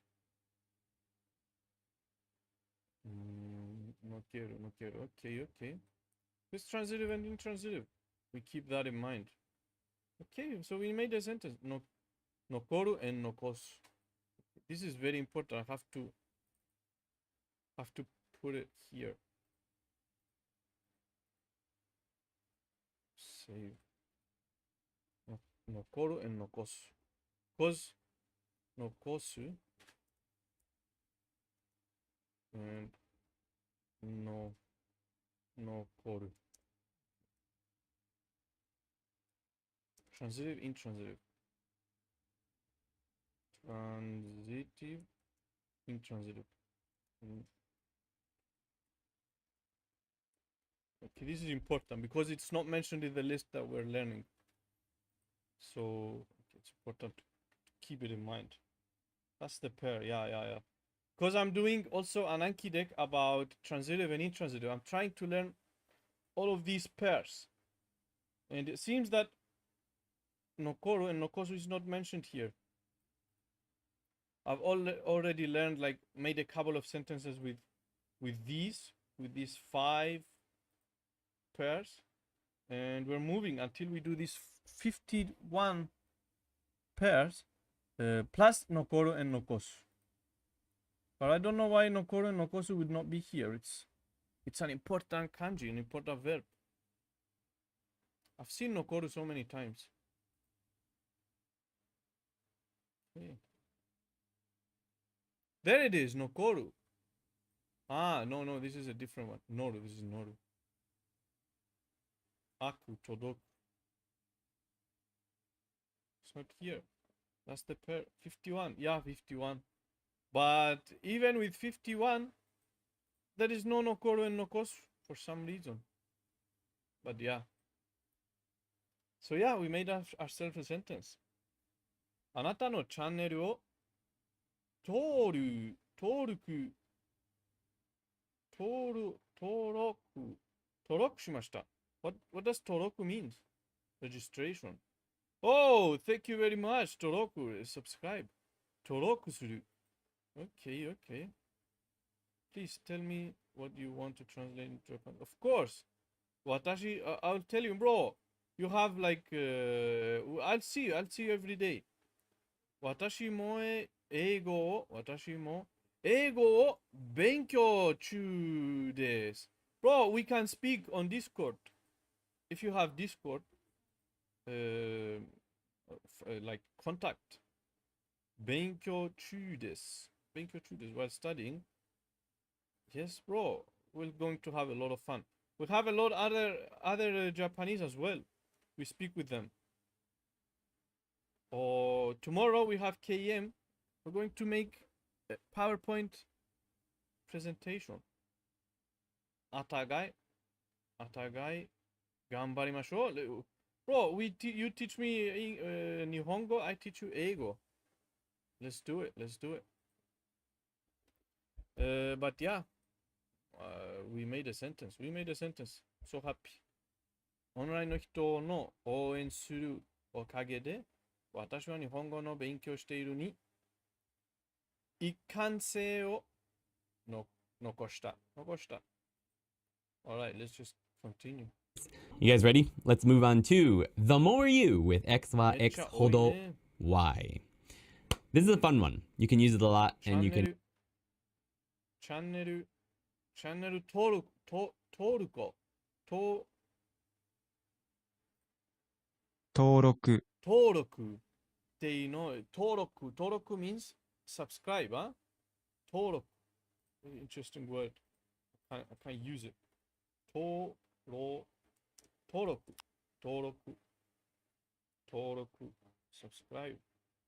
Nokeru. Okay. This transitive and intransitive. We keep that in mind. Okay, so we made a sentence. Nokoru and nokosu. This is very important. I have to put it here. Save. Nokoru and nokosu. Because nokosu and nokoru. Transitive, intransitive. Transitive, intransitive. Okay, this is important because it's not mentioned in the list that we're learning. So okay, it's important to keep it in mind. That's the pair. Yeah. Because I'm doing also an Anki deck about transitive and intransitive. I'm trying to learn all of these pairs. And it seems that Nokoru and Nokosu is not mentioned here. I've already learned, like, made a couple of sentences with these 5 pairs. And we're moving until we do these 51 pairs plus Nokoru and Nokosu. But I don't know why Nokoru and Nokosu would not be here. It's an important kanji, an important verb. I've seen Nokoru so many times. Okay. There it is, Nokoru. Ah, no, this is a different one. Noru, this is Noru. Aku, Todoku. It's not here. That's the pair. 51. Yeah, 51. But even with 51, there is no Nokoru and Nokosu for some reason. But yeah. So yeah, we made ourselves a sentence. あなたのチャンネルを登録しました。What does 登録 mean? Registration. Oh, thank you very much. 登録 subscribe. 登録する. Okay. Please tell me what you want to translate into Japan. Of course. Watashi, I'll tell you, bro. You have like, I'll see you every day. 私も英語を勉強中です。Bro, we can speak on Discord. If you have Discord, like contact. 勉強中です。While studying. Yes, bro. We're going to have a lot of fun. We have a lot of other Japanese as well. We speak with them. Or tomorrow we have KM. We're going to make a PowerPoint presentation. お互い頑張りましょう。Bro, you teach me 日本語, I teach you 英語. Let's do it. But yeah, we made a sentence. So happy. オンラインの人の応援するおかげで、私は日本語の勉強しているに一貫性を残した。Alright, let's just continue. You guys ready? Let's move on to the more you with x, y, x, hodo, y. This is a fun one. You can use it a lot and you can... チャンネル登録っていうの、登録 means subscribe, huh? Toroku. Very interesting word. I can't use it. Toroku. Toroku. Subscribe.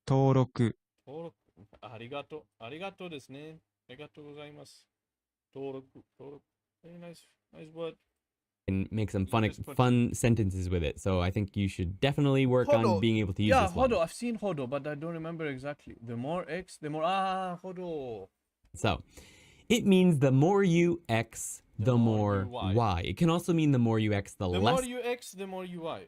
登録、登録。ありがとう。ありがとうですね。ありがとうございます。登録。Very nice word. And make some fun sentences with it. So I think you should definitely work on being able to use this one. Hodo. I've seen hodo, but I don't remember exactly. The more X, the more hodo. So it means the more you X, the more more Y. It can also mean the more you X, the less more you X, the more you Y.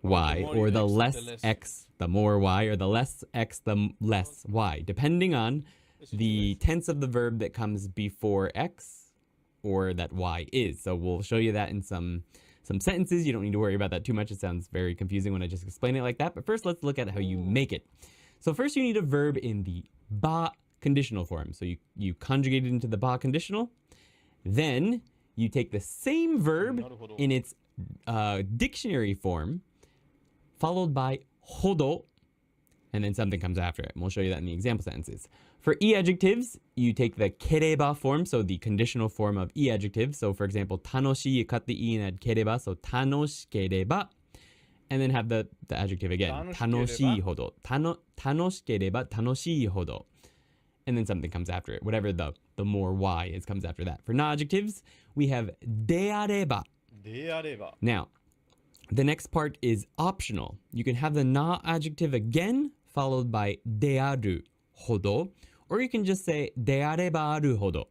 Y, more or you the X, less the less X, the more Y, or the less X, the less Y, depending on the tense of the verb that comes before X or that Y is. So we'll show you that in some sentences. You don't need to worry about that too much. It sounds very confusing when I just explain it like that. But first, let's look at how you make it. So first, you need a verb in the ba conditional form. So you conjugate it into the ba conditional. Then you take the same verb in its dictionary form, followed by hodo, and then something comes after it. And we'll show you that in the example sentences. For e adjectives, you take the kereba form, so the conditional form of e adjectives. So for example, tanoshii, you cut the e and add kereba, so tanoshitereba, and then have the adjective again. Tanoshii hodo. Tanoshitereba, tanoshii hodo. And then something comes after it. Whatever the more y is comes after that. For na-adjectives, we have deareba. Now, the next part is optional. You can have the na adjective again, followed by dearu hodo, or you can just say deareba aru hodo.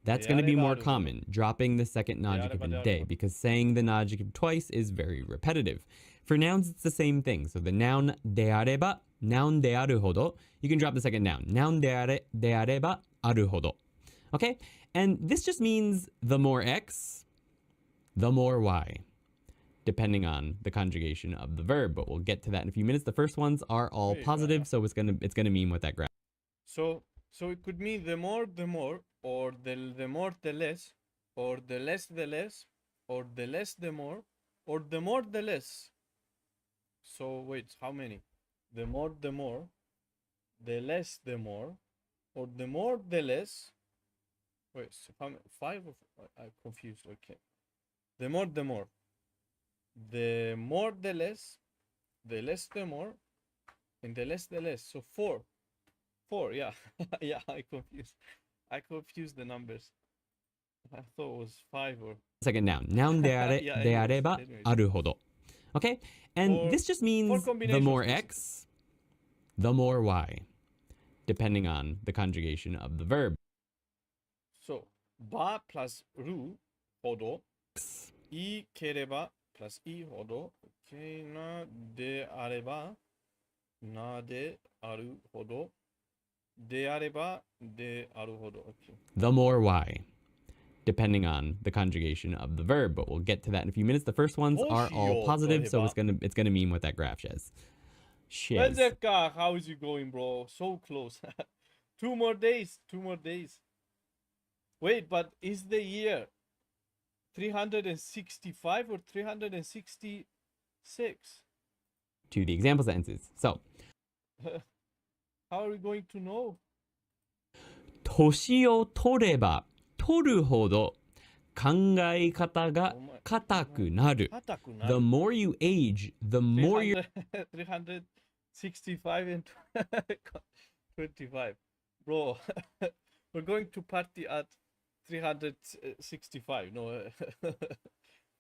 That's going to be more common, dropping the second na adjective in de, because saying the na adjective twice is very repetitive. For nouns, it's the same thing. So the noun deareba, noun dearu hodo, you can drop the second noun. Noun deareba aru hodo. Okay? And this just means the more x, the more y, depending on the conjugation of the verb, but we'll get to that in a few minutes. The first ones are all positive, so it's gonna mean what that graph. So it could mean the more, or the more, the less, or the less, or the less, the more, or the more, the less. So wait, how many? The more, the less, the more, or the more, the less. Wait, so how many? 5 or I'm confused. Okay. The more, the more, the less, the less, the more, and the less, the less. So 4, yeah. Yeah, I confused the numbers. I thought it was 5 or second noun. Noun deareba aru hodo. Okay? And this just means the more x, the more y, depending on the conjugation of the verb. So, ba plus ru hodo, I kereba plus I hodo, okay, na de areba, na de aru hodo, de areba, de aru hodo, okay. The more y, depending on the conjugation of the verb, but we'll get to that in a few minutes. The first ones are all positive, so it's gonna mean what that graph says. How is it going, bro? So close. 2 more days. Wait, but is the year 365 or 366? To the example sentences. So, how are we going to know? 年を取れば取るほど考え方が硬くなる。The more you age, the more you 365 and 25. Bro, we're going to party at 365. No,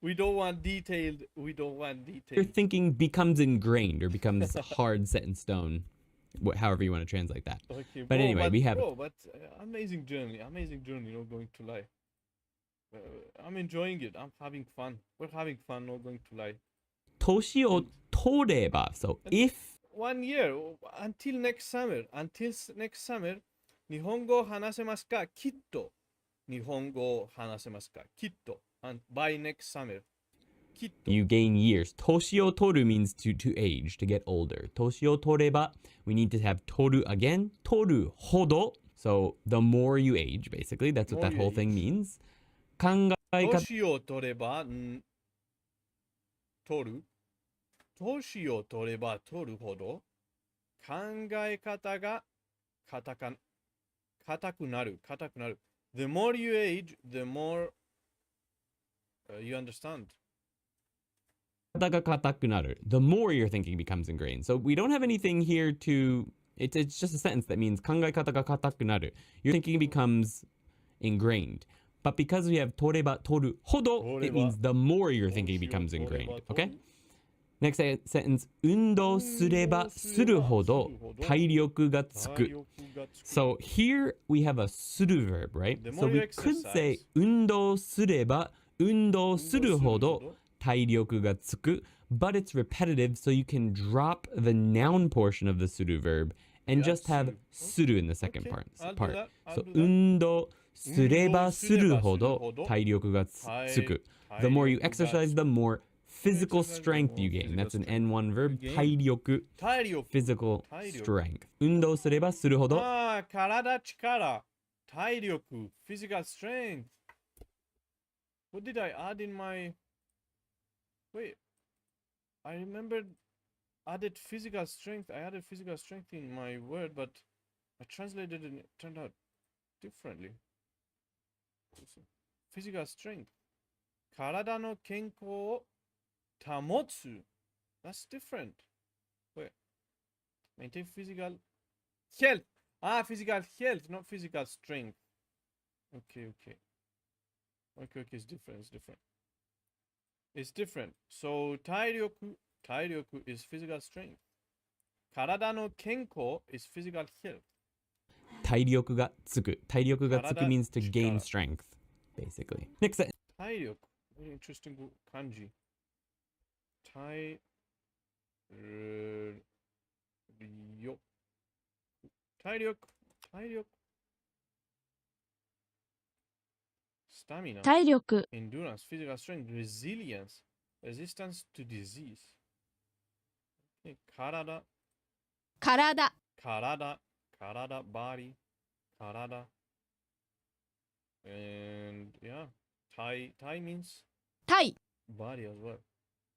we don't want detailed. your thinking becomes ingrained or becomes hard, set in stone. However you want to translate that. Okay, but anyway, we have amazing journey, not going to lie. I'm enjoying it. I'm having fun. We're having fun, not going to lie. 年を取れば, so if 1 year until next summer, 日本語を話せますか？きっと日本語を話せますか？きっと and by next summer. You gain years. 年を取る means to age, to get older. 年を取れば, we need to have 取る again. 取るほど. So the more you age, basically, that's what that whole thing means. 考え方。年を取れば取る。年を取れば取るほど考え方が硬硬くなる。硬くなる。The more you age, the more you understand. 肩が硬くなる. The more your thinking becomes ingrained. So we don't have anything here to... It's just a sentence that means 考え方が硬くなる. Your thinking becomes ingrained. But because we have 取れば取るほど, it means the more your thinking becomes ingrained. Okay? Next sentence. 運動すればするほど体力がつく. So here we have a する verb, right? So we could say 運動すれば運動するほど体力がつく, but it's repetitive, so you can drop the noun portion of the する verb and just have する in the second part. So 運動すればするほど体力がつく. The more you exercise, the more physical strength you gain. That's an N1 verb. 体力. Physical strength. 運動すればするほど. 体力。体力。Physical strength. What did I add in my... Wait. I remembered added physical strength. I added physical strength in my word, but I translated it and it turned out differently. Physical strength. 体の健康を保つ. That's different. Wait. Maintain physical health. Physical health, not physical strength. Okay. Okay, it's different. It's different. So, 体力 is physical strength. 体の健康 is physical health. 体力がつく means to gain strength, basically. Next sentence. 体力 Very interesting kanji. 体力 Stamina, 体力 endurance, physical strength, resilience, resistance to disease. Okay, 体 body, 体 and yeah, tai means 体 body as well.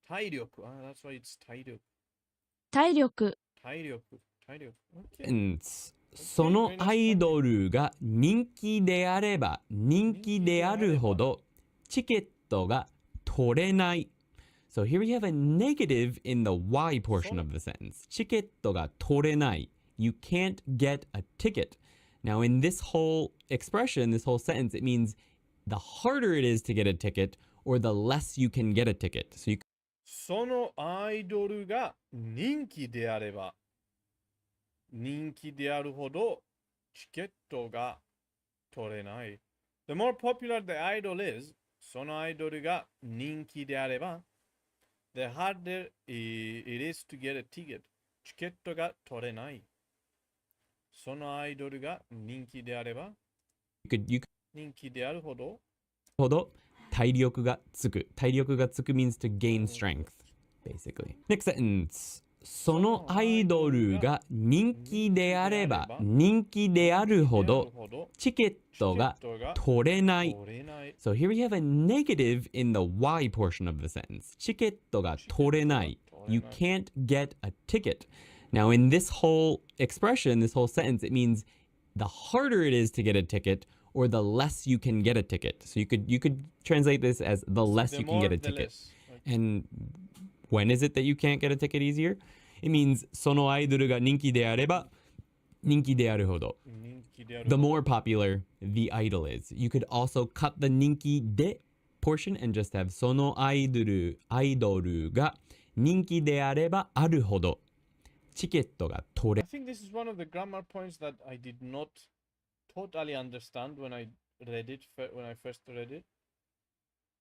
体力 that's why it's 体力 体力 Okay. そのアイドルが人気であれば人気であるほどチケットが取れない. So here we have a negative in the Y portion of the sentence. チケットが取れない. You can't get a ticket. Now in this whole expression, this whole sentence, it means the harder it is to get a ticket or the less you can get a ticket. So you そのアイドルが人気であれば人気であるほどチケットが取れない. The more popular the idol is, そのアイドルが人気であれば the harder it is to get a ticket. チケットが取れない. そのアイドルが人気であれば 人気であるほど体力がつく means to gain strength, basically. Next sentence. そのアイドルが人気であれば人気であるほどチケットが取れない. So here we have a negative in the Y portion of the sentence. チケットが取れない. You can't get a ticket. Now in this whole expression, this whole sentence, it means the harder it is to get a ticket or the less you can get a ticket. So you could translate this as the less you can get a ticket. And when is it that you can't get a ticket easier? It means そのアイドルが人気であれば人気であるほど. The more popular the idol is. You could also cut the 人気で portion and just have そのアイドルが人気であればあるほどチケットが取れ. I think this is one of the grammar points that I did not totally understand when I first read it.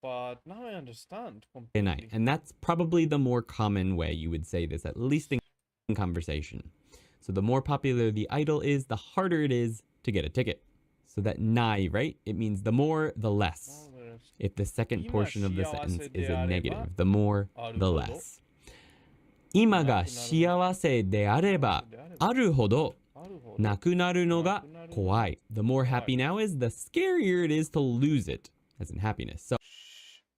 But now I understand completely. And that's probably the more common way you would say this, at least in conversation. So the more popular the idol is, the harder it is to get a ticket. So that nai, right? It means the more, the less. If the second portion of the sentence is a negative, the more, the less. 今が幸せであればあるほどなくなるのが怖い. The more happy now is, the scarier it is to lose it, as in happiness. So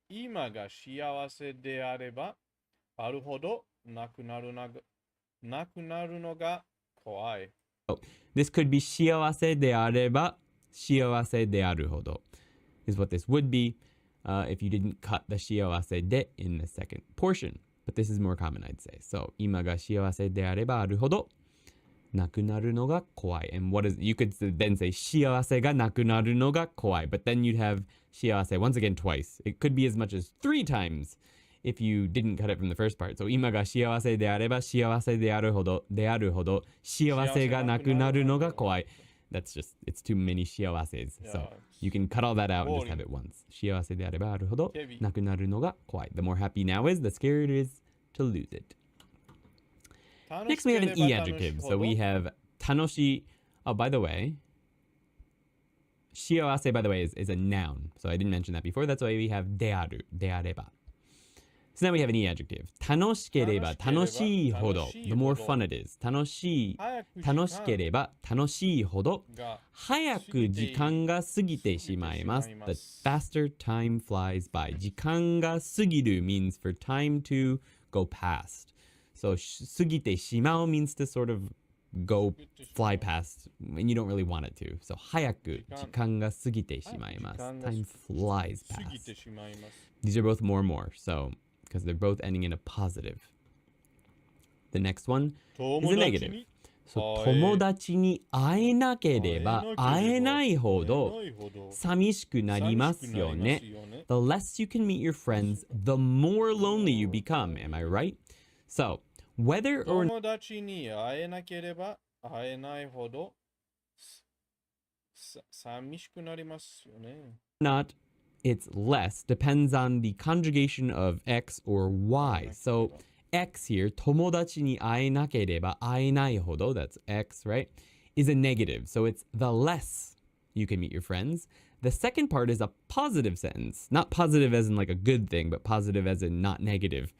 今が幸せであればあるほどなくなるのが怖い. This could be 幸せであれば幸せであるほど is what this would be if you didn't cut the 幸せで in the second portion. But this is more common, I'd say. So 今が幸せであればあるほどなくなるのが怖い. And what is, you could then say 幸せがなくなるのが怖い. But then you'd have 幸せ once again twice. It could be as much as 3 times if you didn't cut it from the first part. So 今が幸せであれば幸せであるほど幸せがなくなるのが怖い. That's just, it's too many 幸せ. So you can cut all that out and just have it once. 幸せであればあるほどなくなるのが怖い. The more happy now is, the scarier it is to lose it. Next, we have an E adjective. So we have 楽しい. Oh, by the way, 幸せ, by the way, is a noun. So I didn't mention that before. That's why we have である, であれば. So now we have an E adjective. 楽しければ楽しいほど. The more fun it is. 楽しければ楽しいほど早く時間が過ぎてしまいます. The faster time flies by. 時間が過ぎる means for time to go past. So 過ぎてしまう means to sort of go fly past and you don't really want it to. So 早く時間が過ぎてしまいます. Time flies past. These are both more and more. So because they're both ending in a positive. The next one is a negative. So 友達に会えなければ会えないほど寂しくなりますよね. The less you can meet your friends, the more lonely you become. Am I right? So whether or 友達に会えなければ会えないほど寂しくなりますよね. not, it's less, depends on the conjugation of X or Y. So X here, 友達に会えなければ会えないほど, that's X, right, is a negative. So it's the less you can meet your friends. The second part is a positive sentence. Not positive as in like a good thing, but positive as in not negative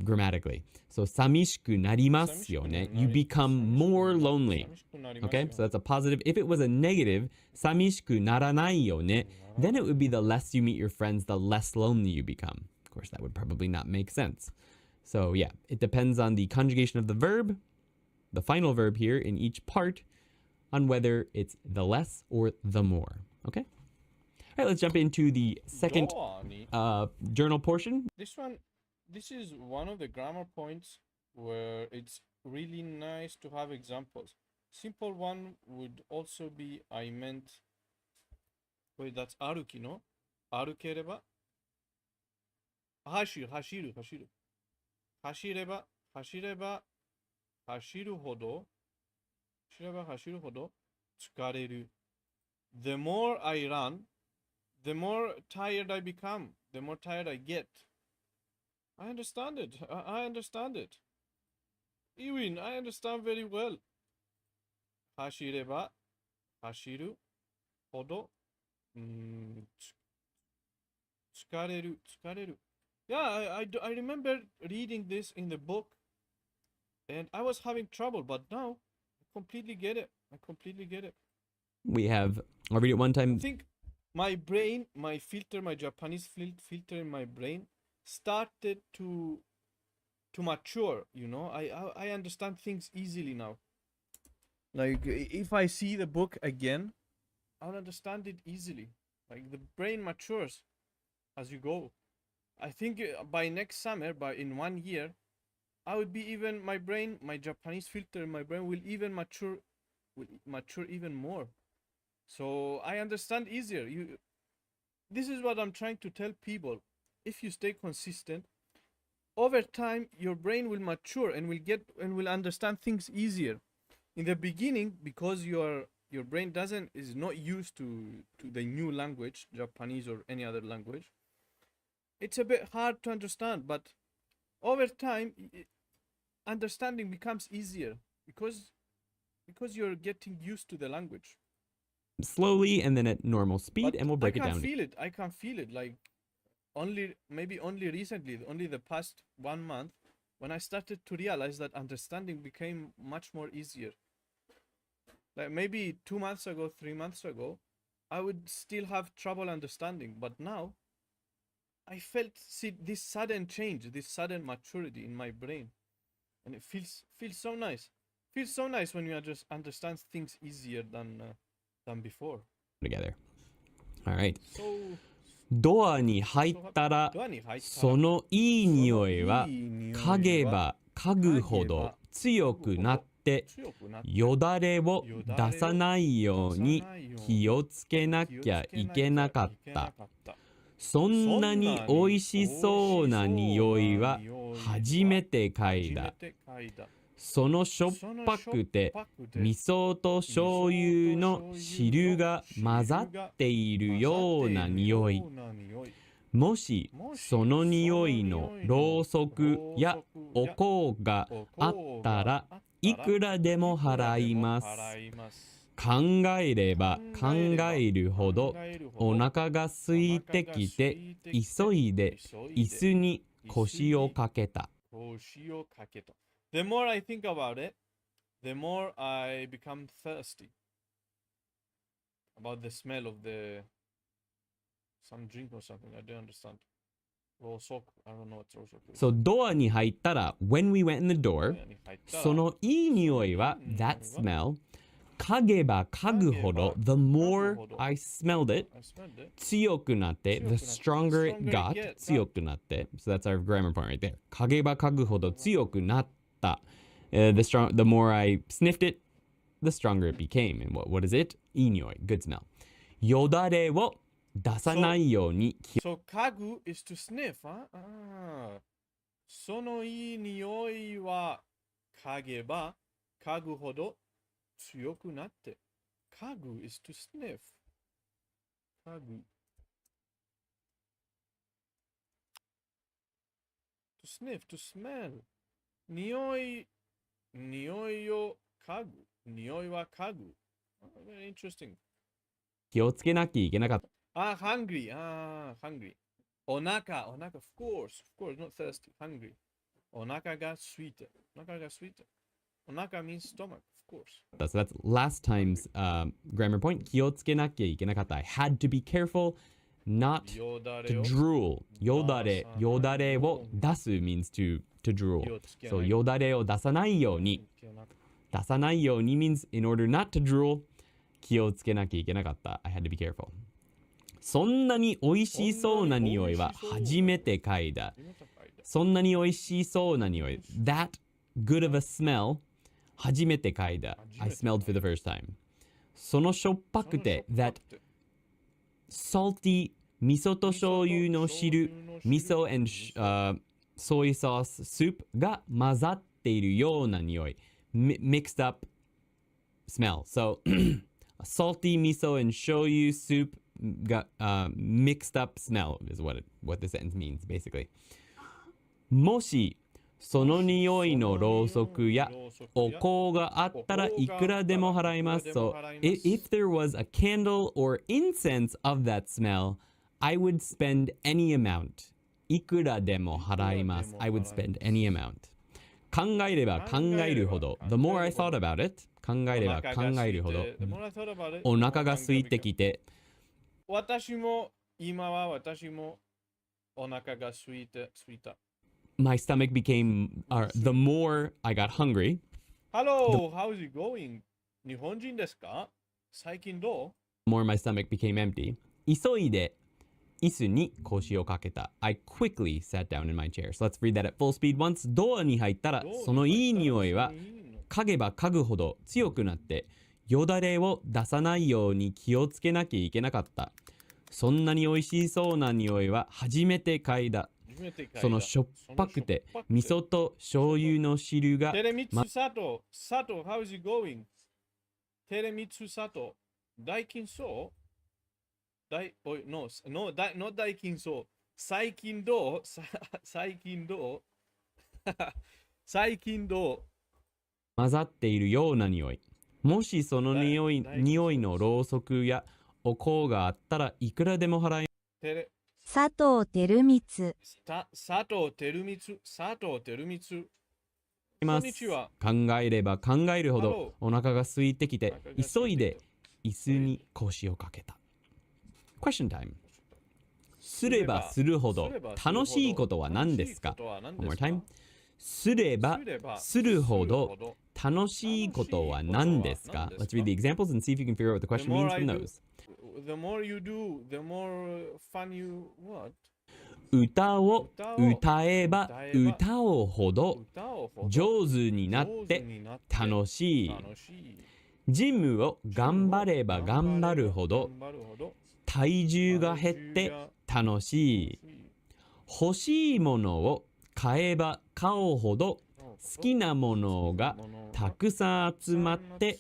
grammatically. So 寂しくなりますよね. You become more lonely. Okay, so that's a positive. If it was a negative, 寂しくならないよね, then it would be the less you meet your friends, the less lonely you become. Of course, that would probably not make sense. So yeah, it depends on the conjugation of the verb, the final verb here in each part, on whether it's the less or the more. Okay? All right, let's jump into the second journal portion. This is one of the grammar points where it's really nice to have examples. Simple one would also be I meant. Wait, that's 歩きの歩ければ走る走れば走るほど疲れる. The more I run, the more tired I become, the more tired I get. I understand it. I understand it. Ewin, I understand very well. 走れば走るほど疲れる. Yeah, I remember reading this in the book and I was having trouble, but now I completely get it. We have, I'll read it one time. I think my brain, my Japanese filter in my brain started to mature, you know. I understand things easily now. Like if I see the book again, I'll understand it easily. Like the brain matures as you go. I think by next summer, in 1 year, I would be even, my Japanese filter in my brain will mature even more. So I understand easier. This is what I'm trying to tell people. If you stay consistent, over time your brain will mature and will understand things easier. In the beginning, because your brain is not used to the new language, Japanese or any other language, it's a bit hard to understand, but over time understanding becomes easier because you're getting used to the language. Slowly and then at normal speed, but and we'll break it down. I can feel it like only recently, only the past 1 month, when I started to realize that understanding became much more easier. Like maybe 2 months ago, 3 months ago, I would still have trouble understanding, but now I felt this sudden change, this sudden maturity in my brain, and it feels so nice. Feels so nice when you just understand things easier than before. Together. All right. So, ドアに入ったら、そのいい匂いは嗅げば嗅ぐほど強くなって、よだれを出さないように気をつけなきゃいけなかった。そんなに美味しそうな匂いは初めて嗅いだ。そのしょっぱくて味噌と醤油の汁が混ざっているような匂い。もしその匂いのろうそくやお香があったらいくらでも払います。考えれば考えるほどお腹が空いてきて急いで椅子に腰をかけた。The more I think about it, the more I become thirsty about the smell of some drink or something. I don't understand. Rosok. I don't know what's rosok. So ドアに入ったら when we went in the door そのいい匂いは that smell 嗅げば嗅ぐほど the more I smelled it 強くなって the stronger it got 強くなって so that's our grammar point right there 嗅げば嗅ぐほど強くなった、the more I sniffed it the stronger it became and what is it? いい匂い good smell よだれを出さないように So 嗅ぐ is to sniff, huh? そのいい匂いは嗅げば嗅ぐほど強くなって。嗅ぐ is to sniff. 嗅ぐ。To sniff, to smell. 匂いを嗅ぐ。匂いは嗅ぐ。Very interesting. 気をつけなきゃいけなかった。hungry. Hungry. お腹、of course, not thirsty. Hungry. お腹が空いて。お腹が空いて。お腹 means stomach, of course. So that's last time's grammar point. 気をつけなきゃいけなかった。I had to be careful not to drool. よだれを出す means to drool. So よだれを出さないように。出さないように means in order not to drool. 気をつけなきゃいけなかった。I had to be careful. そんなに美味しそうな匂いは初めて嗅いだ。そんなに美味しそうな匂い。That good of a smell 初めて嗅いだ。I smelled for the first time. そのしょっぱくて that salty 味噌と醤油の汁味噌 and soy sauce soup が混ざっているような匂い。mixed up smell. So salty miso and shoyu soup got mixed up smell is what the sentence means basically. もしその匂いのろうそくやお香があったらいくらでも払います。So if there was a candle or incense of that smell, I would spend any amount. いくらでも払います。I would spend any amount. 考えれば考えるほど The more I thought about it 考えれば考えるほどお腹が空いてきて私もお腹が空いた My stomach became the more I got hungry Hello, how's it going? 日本人ですか最近どう The more my stomach became empty 急いで椅子に腰をかけた I quickly sat down in my chair. So let's read that at full speed once. ドアに入ったらそのいい匂いは嗅げば嗅ぐほど強くなってよだれを出さないように気をつけなきゃいけなかった。そんなに美味しそうな匂いは初めて嗅いだ。そのしょっぱくて味噌と醤油の汁がテレミツ佐藤 how's it going? テレミツ佐藤大金そうno,大金そう最近どう混ざっているような匂い。もしその匂いのろうそくやお香があったらいくらでも払い佐藤輝光ます。考えれば考えるほどお腹が空いてきて急いで椅子に腰をかけた。Question time. すればするほど楽しいことは何ですか One more time. すればするほど楽しいことは何ですか? Let's read the examples and see if you can figure out what the question means from those. The more you do, the more fun you what? 歌を歌えば歌うほど上手になって楽しい。ジムを頑張れば頑張るほど体重が減って楽しい。欲しいものを買えば買うほど好きなものがたくさん集まって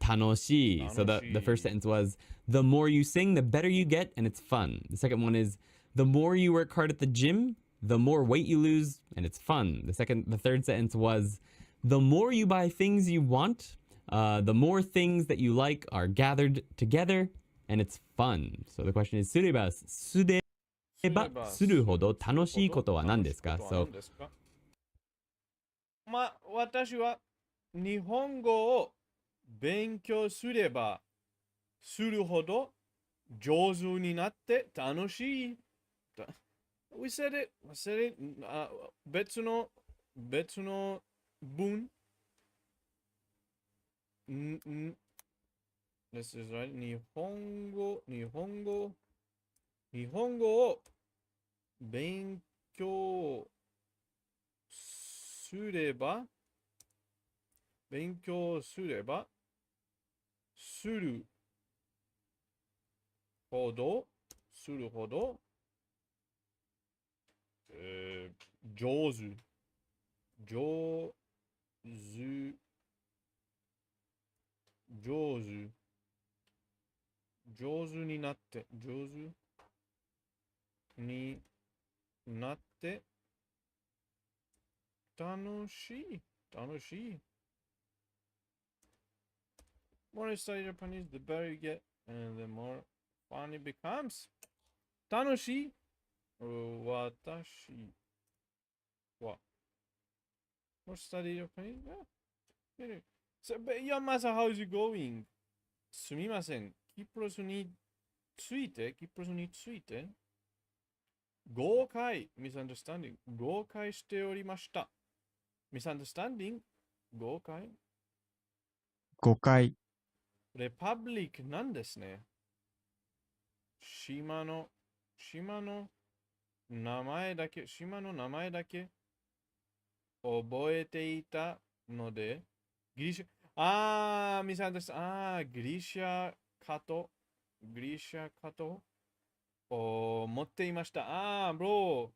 楽しい。So the first sentence was, the more you sing, the better you get, and it's fun. The second one is, the more you work hard at the gym, the more weight you lose, and it's fun. The third sentence was, the more you buy things you want, the more things that you like are gathered together, and it's fun. So the question is, すればするほど楽しいことは何ですか? So 私は日本語を勉強すればするほど上手になって楽しい。We said it.別の文。This is right. 日本語を勉強すればするほど上手になって楽しい。More you study Japanese, the better you get, and the more fun it becomes. 楽しい。私は。More study Japanese? Yeah. So, Yamasa, how is it going? すみません。キプロスについて誤解 misunderstanding 誤解しておりました。misunderstanding 誤解レパブリックなんですね。島の名前だけ覚えていたのでギリシャギリシャかと持っていました。bro.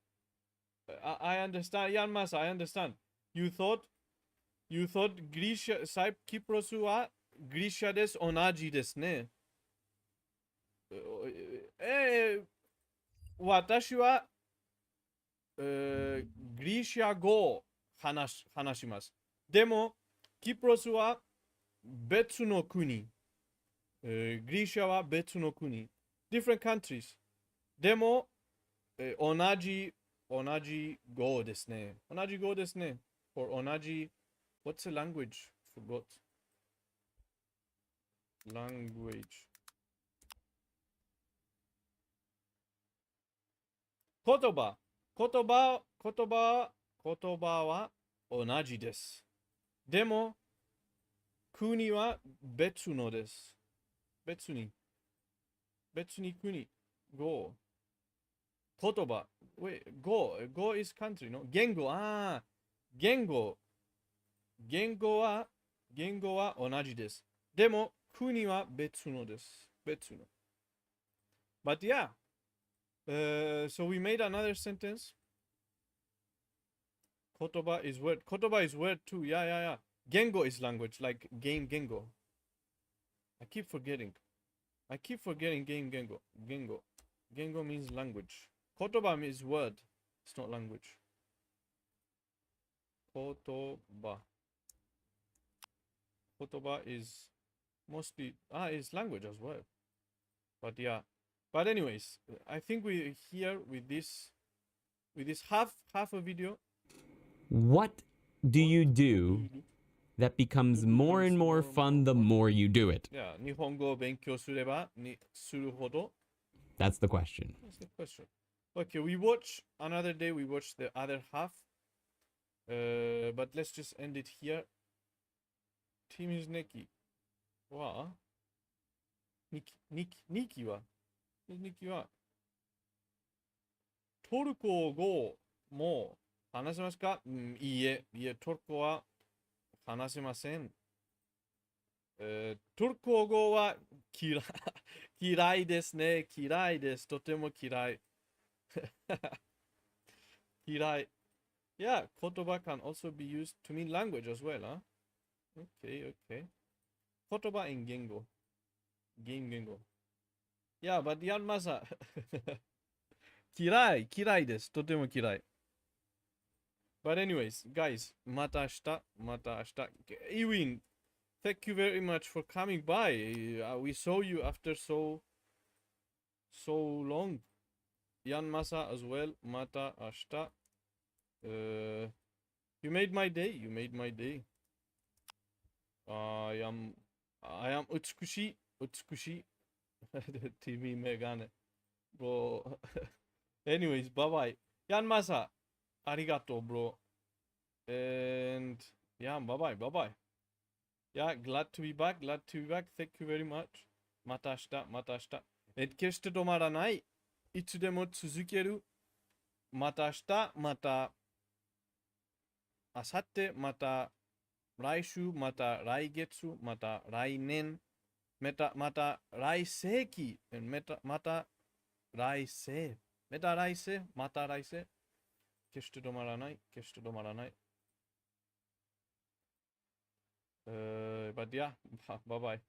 I understand. Yanmas, I understand. You thought ギリシャ、キプロスはギリシャです。同じですね。私は、ギリシャ語を話します。でも、キプロスは別の国。ギリシャは別の国。different countries。でも、同じ語ですね。同じ語ですね。or 同じ What's the language? Forgot. Language. 言葉は同じです。でも、国は別のです。別に国。語。言葉。語 is country, no? 言語。言語は同じです。でも、国は別のです。But yeah, so we made another sentence. 言葉 is word. 言葉 is word too. Yeah. 言語 is language, like game 言語. I keep forgetting game 言語. 言語 means language. 言葉 means word. It's not language. 言葉 is mostly is language as well. But yeah. But anyways, I think we're here with this half a video. What do you do that becomes more and more fun the more you do it? Yeah, 日本語を勉強すればするほど. That's the question. Okay, another day we watch the other half. But let's just end it here. ティミズネキは、ニキは、トルコ語も話せますか？いいえ、トルコは話せません。トルコ語は嫌いですね。嫌いです。とても嫌い。嫌い。Yeah, 言葉 can also be used to mean language as well, huh? Okay. 言葉 in 言語。言語。Yeah, but ヤンマサ。嫌いです。とても嫌い。But anyways, guys, また明日。Ewin, thank you very much for coming by. We saw you after so long. Jan Masa as well. Mata ashta. You made my day. I am 美しい。TV メガネ。Bro. Anyways, bye bye. Jan Masa, arigato, bro. And yeah, bye bye. Yeah, glad to be back. Thank you very much. また明日。決して止まらない。いつでも続ける。また明日、また明後日、また来週、また来月、また来年、また来世紀、また来世。決して止まらない。But yeah, bye bye.